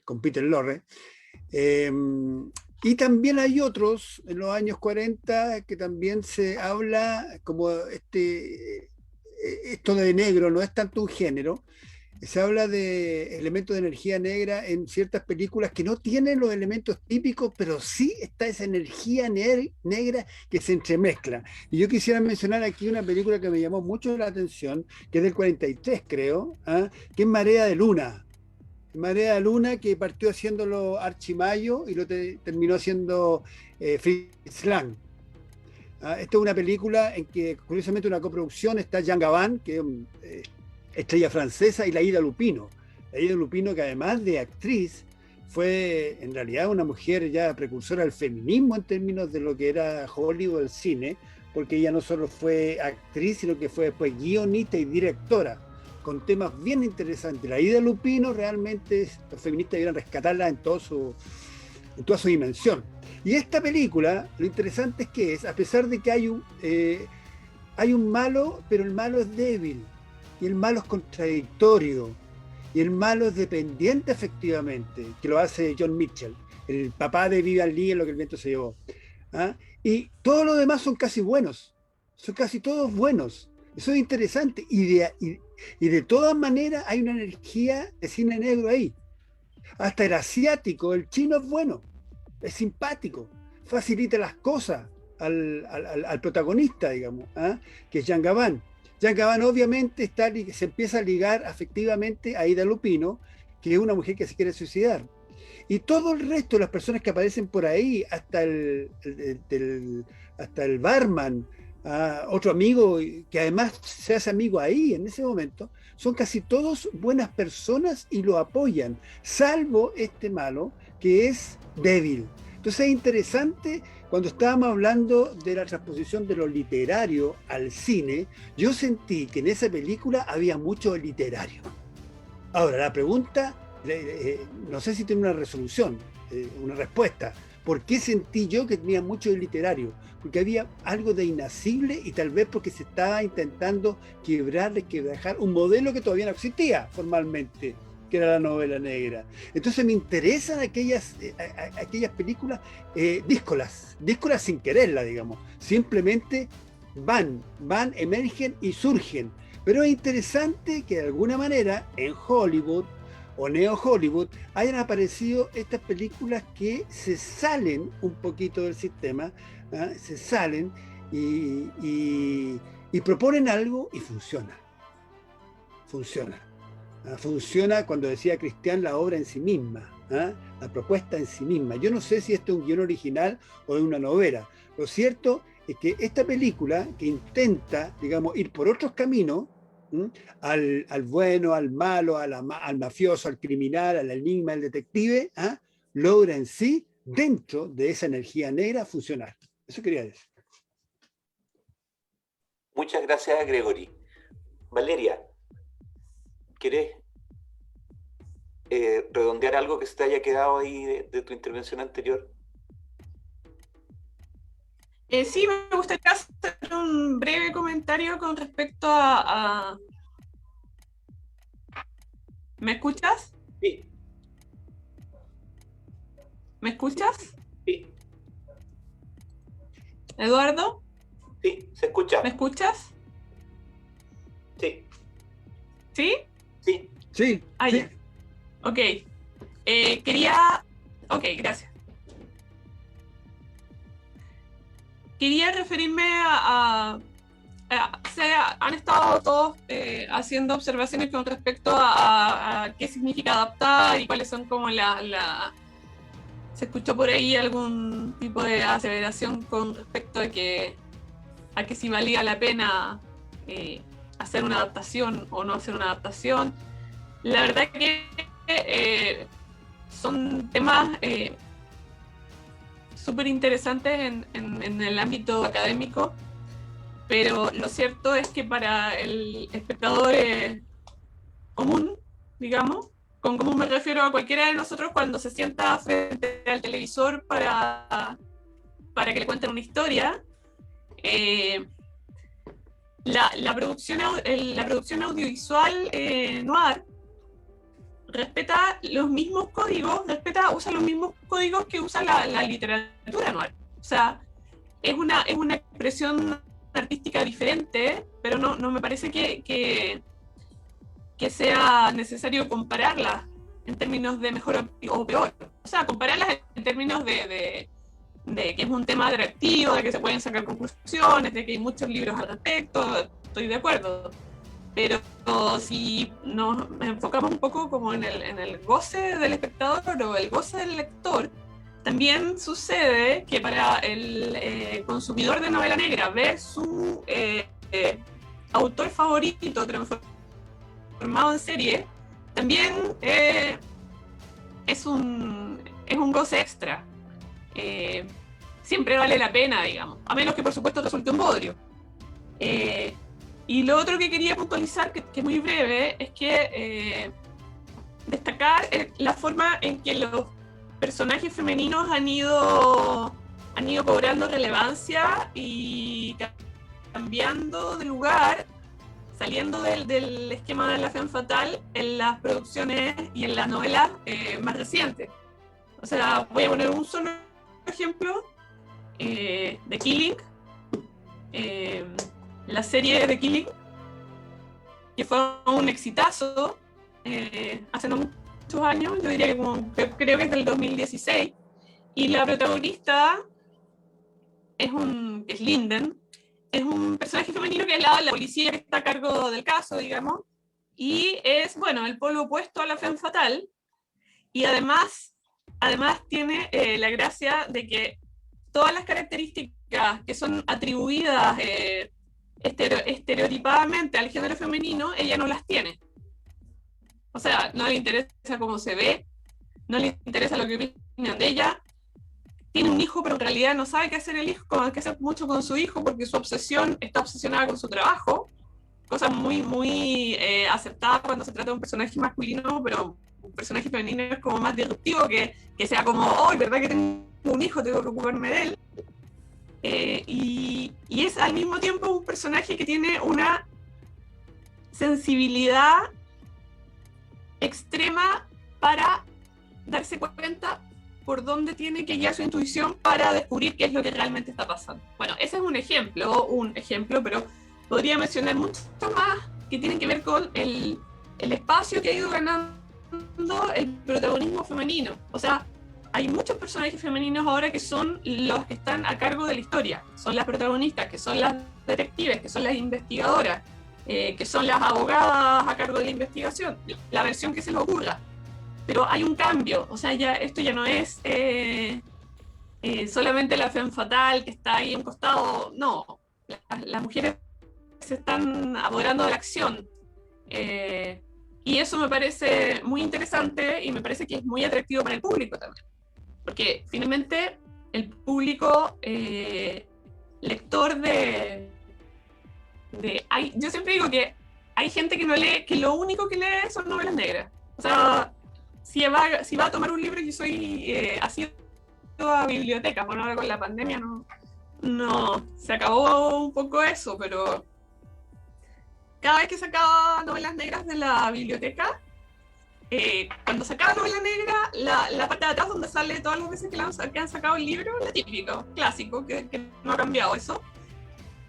con Peter Lorre. Y también hay otros en los años 40 que también se habla como esto de negro no es tanto un género. Se habla de elementos de energía negra en ciertas películas que no tienen los elementos típicos, pero sí está esa energía negra que se entremezcla. Y yo quisiera mencionar aquí una película que me llamó mucho la atención, que es del 43, creo, que es Marea de Luna. Marea de Luna, que partió haciéndolo Archie Mayo y lo terminó haciendo Fritz Lang. Esta es una película en que, curiosamente, una coproducción está Jean Gabin, que es estrella francesa, y la Ida Lupino. La Ida Lupino, que además de actriz, fue en realidad una mujer ya precursora del feminismo en términos de lo que era Hollywood, el cine, porque ella no solo fue actriz, sino que fue después guionista y directora, con temas bien interesantes. La Ida Lupino realmente los feministas debieran rescatarla en toda su dimensión. Y esta película, lo interesante es que a pesar de que hay un malo, pero el malo es débil. Y el malo es contradictorio, y el malo es dependiente efectivamente, que lo hace John Mitchell, el papá de Vivian Leigh en Lo que el viento se llevó. Y todos los demás son casi buenos, son casi todos buenos. Eso es interesante, y de todas maneras hay una energía de cine negro ahí. Hasta el asiático, el chino es bueno, es simpático, facilita las cosas al protagonista, digamos, que es Jean Gabin. Jean Gabin obviamente se empieza a ligar afectivamente a Ida Lupino, que es una mujer que se quiere suicidar. Y todo el resto de las personas que aparecen por ahí, hasta el barman, otro amigo que además se hace amigo ahí, en ese momento, son casi todos buenas personas y lo apoyan, salvo este malo que es débil. Entonces es interesante, cuando estábamos hablando de la transposición de lo literario al cine, yo sentí que en esa película había mucho literario. Ahora, la pregunta, no sé si tiene una resolución, una respuesta. ¿Por qué sentí yo que tenía mucho de literario? Porque había algo de inasible y tal vez porque se estaba intentando quebrar un modelo que todavía no existía formalmente, que era la novela negra. Entonces me interesan aquellas películas díscolas sin quererla, digamos. Simplemente van, emergen y surgen. Pero es interesante que de alguna manera en Hollywood o Neo-Hollywood hayan aparecido estas películas que se salen un poquito del sistema, se salen y proponen algo y funciona. Funciona cuando decía Cristian, la obra en sí misma, la propuesta en sí misma. Yo no sé si esto es un guión original o de una novela. Lo cierto es que esta película, que intenta, digamos, ir por otros caminos, al bueno, al malo, al mafioso, al criminal, al enigma, al detective, logra en sí, dentro de esa energía negra, funcionar. Eso quería decir. Muchas gracias, Gregory. Valeria, ¿quieres redondear algo que se te haya quedado ahí de tu intervención anterior? Sí, me gustaría hacer un breve comentario con respecto a... ¿Me escuchas? Sí. ¿Me escuchas? Sí. ¿Eduardo? Sí, se escucha. ¿Me escuchas? Sí. ¿Sí? Sí. Sí. Ah, sí. ya. Ok. Quería... Ok, gracias. Quería referirme han estado todos haciendo observaciones con respecto a qué significa adaptar y cuáles son como se escuchó por ahí algún tipo de aseveración con respecto a que si valía la pena hacer una adaptación o no hacer una adaptación. La verdad que son temas súper interesantes en el ámbito académico, pero lo cierto es que para el espectador común, digamos, con común me refiero a cualquiera de nosotros cuando se sienta frente al televisor para que le cuenten una historia, la producción audiovisual noir respeta los mismos códigos, usa los mismos códigos que usa la literatura noir. O sea, es una expresión artística diferente, pero no me parece que sea necesario compararlas en términos de mejor o peor. O sea, compararlas en términos de que es un tema atractivo, de que se pueden sacar conclusiones, de que hay muchos libros al respecto, estoy de acuerdo. Pero si nos enfocamos un poco como en el goce del espectador o el goce del lector, también sucede que para el consumidor de novela negra ver su autor favorito transformado en serie, también es un goce extra. Siempre vale la pena, digamos, a menos que por supuesto resulte un bodrio. Y lo otro que quería puntualizar, que es muy breve, es que destacar la forma en que los personajes femeninos han ido cobrando relevancia y cambiando de lugar, saliendo del esquema de la femme fatale en las producciones y en las novelas más recientes. O sea, voy a poner un solo ejemplo, The Killing, la serie de Killing, que fue un exitazo hace no muchos años, yo diría que creo que es del 2016, y la protagonista es Linden, es un personaje femenino que es la policía que está a cargo del caso, digamos, y es, bueno, el polo opuesto a la femme fatale, y además tiene la gracia de que todas las características que son atribuidas estereotipadamente al género femenino, ella no las tiene. O sea, no le interesa cómo se ve, no le interesa lo que opinan de ella. Tiene un hijo, pero en realidad no sabe qué hacer qué hacer mucho con su hijo, porque su obsesión está obsesionada con su trabajo, cosa muy aceptada cuando se trata de un personaje masculino, pero un personaje femenino es como más disruptivo, que sea como, oh, ¿verdad que tengo un hijo? Tengo que ocuparme de él. Y es al mismo tiempo un personaje que tiene una sensibilidad extrema para darse cuenta por dónde tiene que guiar su intuición para descubrir qué es lo que realmente está pasando. Bueno, ese es un ejemplo, pero podría mencionar muchos más que tienen que ver con el espacio que ha ido ganando el protagonismo femenino. O sea, hay muchos personajes femeninos ahora que son los que están a cargo de la historia, son las protagonistas, que son las detectives, que son las investigadoras, que son las abogadas a cargo de la investigación, la versión que se les ocurra. Pero hay un cambio, o sea, esto ya no es solamente la femme fatale que está ahí en costado, no, las mujeres se están apoderando de la acción. Y eso me parece muy interesante y me parece que es muy atractivo para el público también. Porque finalmente el público lector yo siempre digo que hay gente que no lee, que lo único que lee son novelas negras. O sea, si va a tomar un libro, yo soy así a bibliotecas, bueno, ahora con la pandemia no se acabó un poco eso, pero cada vez que sacaba novelas negras de la biblioteca, cuando sacaba novela negra, la parte de atrás donde sale todas las veces que han sacado el libro, lo típico, clásico, que no ha cambiado eso.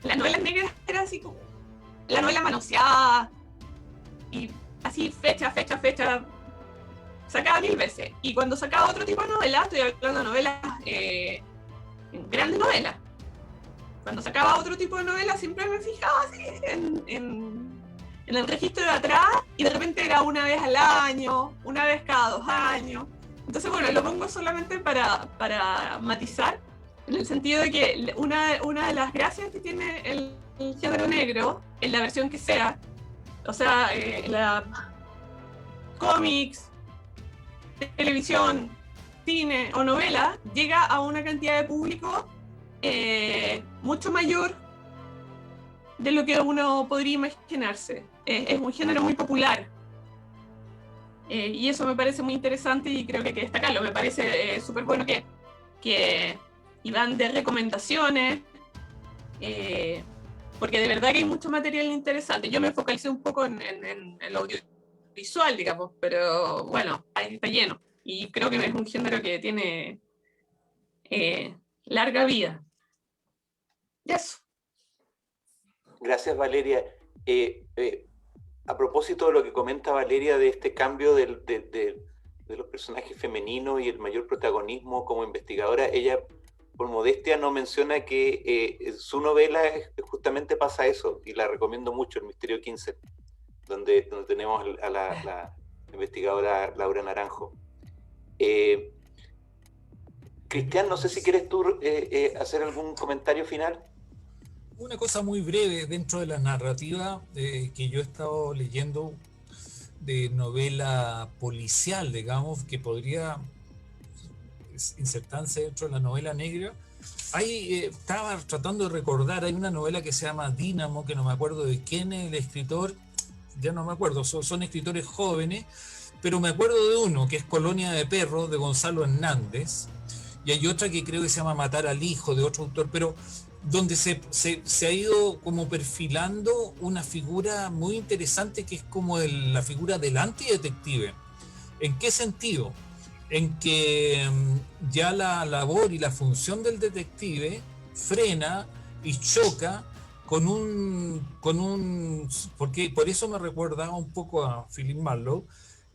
Las novelas negras era así como la novela manoseada, y así fecha, sacaba 1000 veces. Y cuando sacaba otro tipo de novelas, estoy hablando de novelas, grandes novelas, cuando sacaba otro tipo de novelas siempre me fijaba así en el registro de atrás, y de repente era una vez al año, una vez cada 2 años. Entonces, bueno, lo pongo solamente para matizar, en el sentido de que una de las gracias que tiene el género negro, en la versión que sea, o sea, cómics, televisión, cine o novela, llega a una cantidad de público mucho mayor de lo que uno podría imaginarse. Es un género muy popular. Y eso me parece muy interesante y creo que hay que destacarlo. Me parece súper bueno que iban de recomendaciones, porque de verdad que hay mucho material interesante. Yo me focalicé un poco en lo audiovisual, digamos, pero bueno, ahí está lleno. Y creo que es un género que tiene larga vida. Y eso. Gracias, Valeria. A propósito de lo que comenta Valeria de este cambio de los personajes femeninos y el mayor protagonismo como investigadora, ella, por modestia, no menciona que su novela justamente pasa eso, y la recomiendo mucho, El Misterio 15, donde tenemos a la investigadora Laura Naranjo. Cristian, no sé si quieres tú hacer algún comentario final. Una cosa muy breve dentro de la narrativa que yo he estado leyendo de novela policial, digamos, que podría insertarse dentro de la novela negra. Estaba tratando de recordar, hay una novela que se llama Dínamo, que no me acuerdo de quién es el escritor, ya no me acuerdo, son escritores jóvenes, pero me acuerdo de uno que es Colonia de Perros, de Gonzalo Hernández, y hay otra que creo que se llama Matar al Hijo, de otro autor, pero donde se ha ido como perfilando una figura muy interesante que es como la figura del antidetective. ¿En qué sentido? En que ya la labor y la función del detective frena y choca porque por eso me recuerda un poco a Philip Marlowe,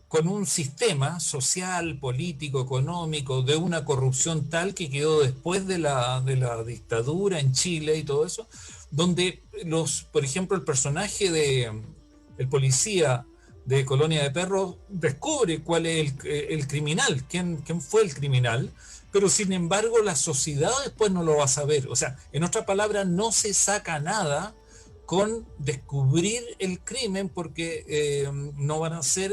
con un sistema social, político, económico, de una corrupción tal que quedó después de la dictadura en Chile y todo eso, donde por ejemplo, el personaje el policía de Colonia de Perros descubre cuál es el criminal, quién fue el criminal, pero sin embargo la sociedad después no lo va a saber. O sea, en otras palabras, no se saca nada con descubrir el crimen porque no van a ser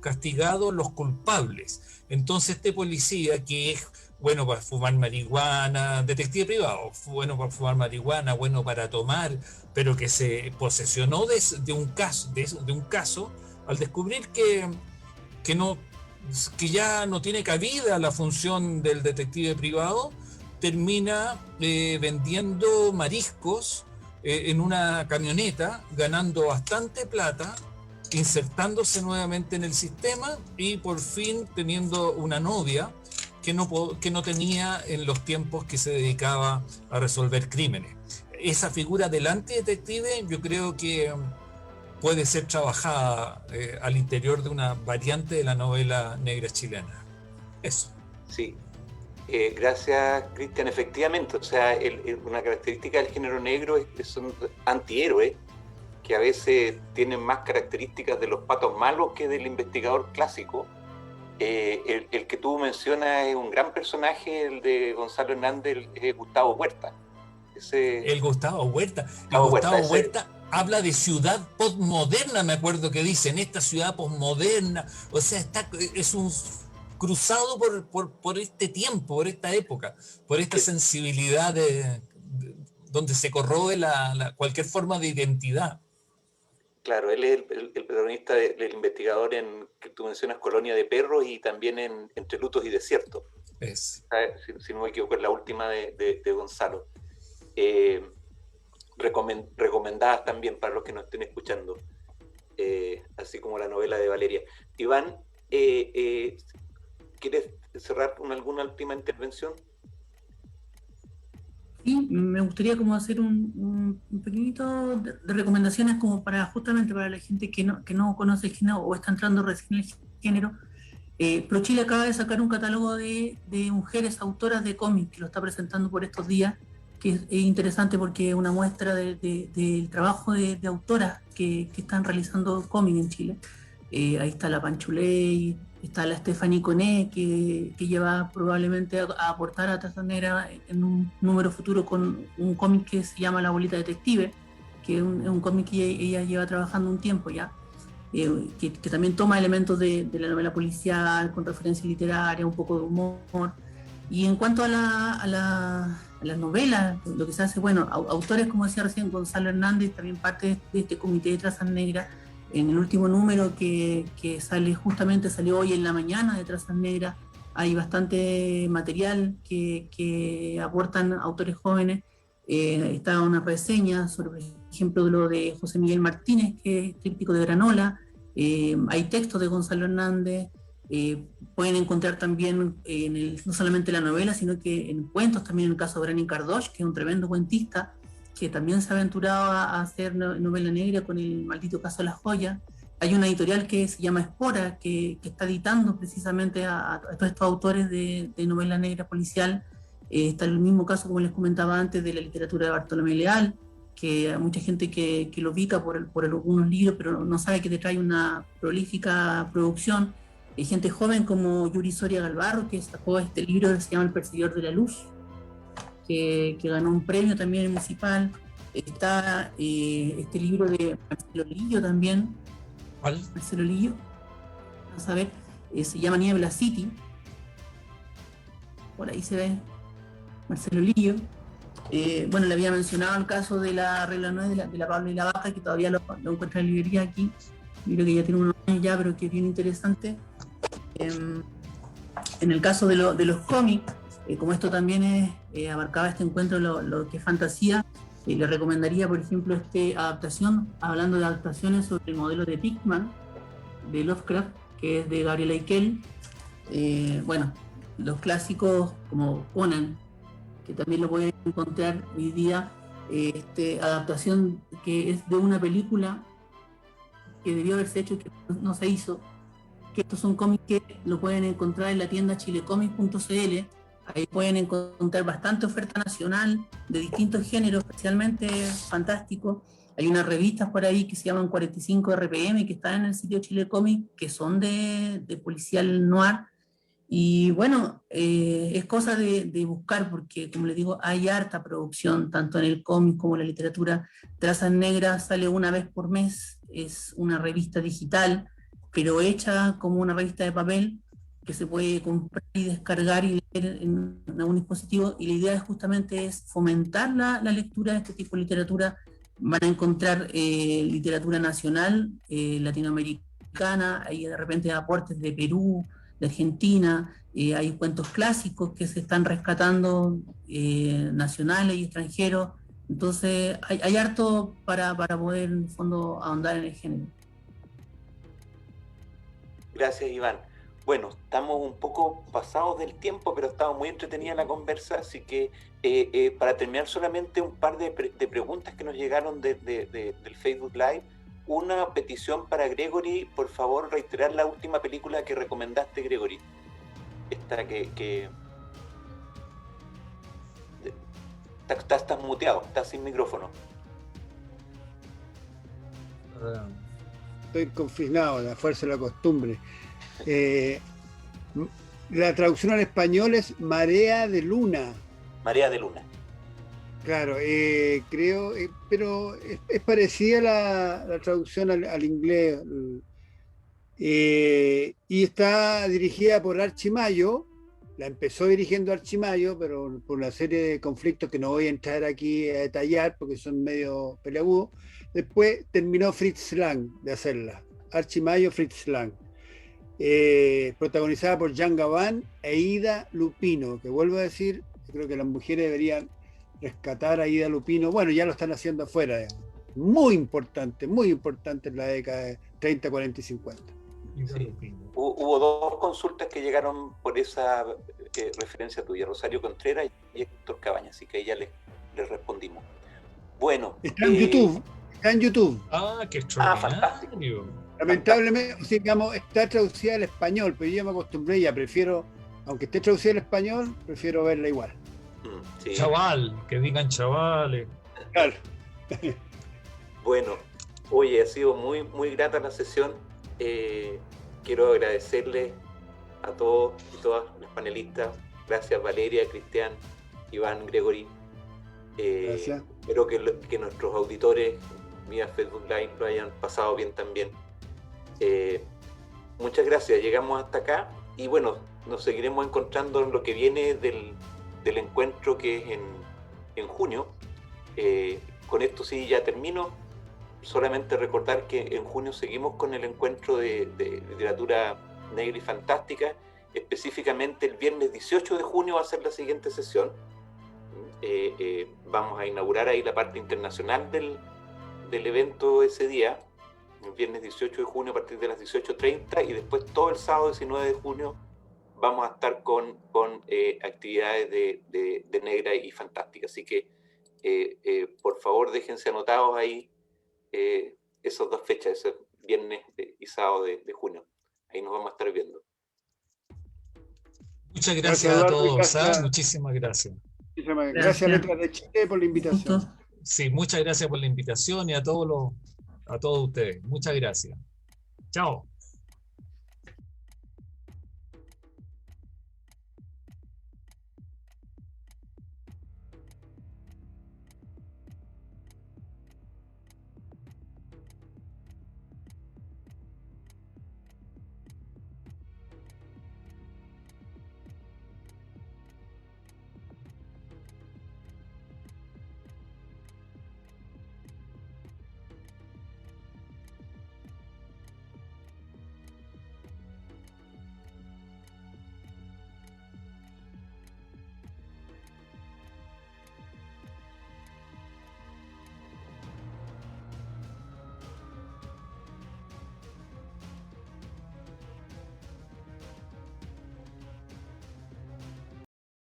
castigados los culpables. Entonces este policía que es bueno para fumar marihuana, detective privado, bueno para fumar marihuana, bueno para tomar, pero que se posesionó de un caso, al descubrir que ya no tiene cabida la función del detective privado, termina vendiendo mariscos en una camioneta, ganando bastante plata, insertándose nuevamente en el sistema y por fin teniendo una novia que no tenía en los tiempos que se dedicaba a resolver crímenes. Esa figura del antidetective yo creo que puede ser trabajada al interior de una variante de la novela negra chilena. Eso. Sí. Gracias, Cristian. Efectivamente, o sea, una característica del género negro es que son antihéroes que a veces tienen más características de los patos malos que del investigador clásico. El que tú mencionas es un gran personaje, el de Gonzalo Hernández, es Gustavo Huerta. Gustavo Huerta habla de ciudad postmoderna, me acuerdo que dicen, esta ciudad postmoderna, o sea, es un cruzado por este tiempo, por esta época, por esta sensibilidad donde se corroe cualquier forma de identidad. Claro, él es el protagonista del investigador que tú mencionas, Colonia de Perros, y también en Entre Lutos y Desiertos. Si no me equivoco, es la última de Gonzalo. Recomendadas también para los que nos estén escuchando, así como la novela de Valeria. Iván, ¿quieres cerrar con alguna última intervención? Sí, me gustaría como hacer un pequeñito de recomendaciones como justamente para la gente que no conoce el género o está entrando recién en el género. ProChile acaba de sacar un catálogo de mujeres autoras de cómics que lo está presentando por estos días, que es interesante porque es una muestra del trabajo de autoras que están realizando cómics en Chile. Ahí está la Panchuley, está la Stephanie Coné, que lleva probablemente a aportar a Trazas Negras en un número futuro con un cómic que se llama La Bolita Detective, que es un cómic que ella lleva trabajando un tiempo ya, que también toma elementos de la novela policial, con referencia literaria, un poco de humor. Y en cuanto a las novelas, lo que se hace, bueno, autores como decía recién Gonzalo Hernández, también parte de este comité de Trazas Negras. En el último número que salió hoy en la mañana de Trazas Negras, hay bastante material que aportan autores jóvenes. Está una reseña sobre, por ejemplo, lo de José Miguel Martínez, que es crítico de Granola. Hay textos de Gonzalo Hernández. Pueden encontrar también no solamente la novela, sino que en cuentos también el caso de Brenin Cardosh, que es un tremendo cuentista, que también se ha aventurado a hacer novela negra con el maldito caso de La Joya. Hay una editorial que se llama Espora, que está editando precisamente a todos estos autores de novela negra policial. Está el mismo caso, como les comentaba antes, de la literatura de Bartolomé Leal, que hay mucha gente que lo ubica por algunos libros, pero no sabe que te trae una prolífica producción. Hay gente joven como Yuri Soria Galvarro, que sacó este libro que se llama El Perseguidor de la Luz, que ganó un premio también municipal. Está este libro de Marcelo Lillo también. ¿Cuál? Marcelo Lillo, vamos a ver, se llama Niebla City. Por ahí se ve Marcelo Lillo. Bueno, le había mencionado el caso de la regla 9 de la Pablo y la Vaca, que todavía lo encuentra en librería aquí. Libro que ya tiene unos años ya, pero que es bien interesante. En el caso de los cómics, como esto también abarcaba este encuentro lo que es fantasía, le recomendaría, por ejemplo, hablando de adaptaciones sobre el modelo de Pickman, de Lovecraft, que es de Gabriel Aikel. Bueno, los clásicos como Conan, que también lo pueden encontrar hoy día, adaptación que es de una película que debió haberse hecho y que no se hizo, que estos son cómics que lo pueden encontrar en la tienda chilecomics.cl. Ahí pueden encontrar bastante oferta nacional de distintos géneros, especialmente fantástico. Hay unas revistas por ahí que se llaman 45 RPM, que están en el sitio Chile Comic, que son de policial noir. Y bueno, es cosa de buscar, porque como les digo, hay harta producción, tanto en el cómic como en la literatura. Trazas Negras sale una vez por mes, es una revista digital, pero hecha como una revista de papel, que se puede comprar y descargar y leer en algún dispositivo, y la idea justamente es fomentar la lectura de este tipo de literatura. Van a encontrar literatura nacional, latinoamericana, hay de repente aportes de Perú, de Argentina, hay cuentos clásicos que se están rescatando, nacionales y extranjeros. Entonces hay harto para poder en el fondo ahondar en el género. Gracias, Iván. Bueno, estamos un poco pasados del tiempo, pero estaba muy entretenida la conversa, así que para terminar solamente un par de preguntas que nos llegaron del Facebook Live. Una petición para Gregory, por favor, reiterar la última película que recomendaste, Gregory. Esta que... Estás muteado, estás sin micrófono. Estoy confinado, la fuerza de la costumbre. La traducción al español es Marea de Luna. Marea de Luna. Claro, creo, pero es parecida la traducción al inglés. Y está dirigida por Archie Mayo. La empezó dirigiendo Archie Mayo, pero por una serie de conflictos que no voy a entrar aquí a detallar porque son medio peleagudos. Después terminó Fritz Lang de hacerla. Archie Mayo, Fritz Lang. Protagonizada por Jean Gabin e Ida Lupino, que vuelvo a decir, creo que las mujeres deberían rescatar a Ida Lupino. Bueno, ya lo están haciendo afuera, digamos. Muy importante en la década de 30, 40 y 50. Sí. Hubo dos consultas que llegaron por esa referencia tuya, Rosario Contreras y Héctor Cabañas, así que ahí ya les respondimos. Bueno. Está en YouTube. Ah, qué extraordinario. Fantástico. Lamentablemente, digamos, está traducida al español, pero yo ya me acostumbré, ya prefiero, aunque esté traducida al español, prefiero verla igual. Sí. Chaval, que digan chavales. Claro. Bueno, oye, ha sido muy, muy grata la sesión. Quiero agradecerles a todos y todas los panelistas. Gracias, Valeria, Cristian, Iván, Gregory. Gracias. Espero que nuestros auditores vía Facebook Live lo hayan pasado bien también. Muchas gracias, llegamos hasta acá y bueno, nos seguiremos encontrando en lo que viene del encuentro que es en junio. Con esto sí ya termino. Solamente recordar que en junio seguimos con el encuentro de literatura negra y fantástica. Específicamente el viernes 18 de junio va a ser la siguiente sesión. Vamos a inaugurar ahí la parte internacional del evento ese día, el viernes 18 de junio a partir de las 18:30, y después todo el sábado 19 de junio vamos a estar con actividades de negra y fantástica. Así que por favor déjense anotados ahí esas dos fechas, ese viernes y sábado de junio. Ahí nos vamos a estar viendo. Muchas gracias a todos. Muchísimas gracias. Gracias, Letras de Chile, por la invitación. Sí, muchas gracias por la invitación y a todos ustedes. Muchas gracias. Chao.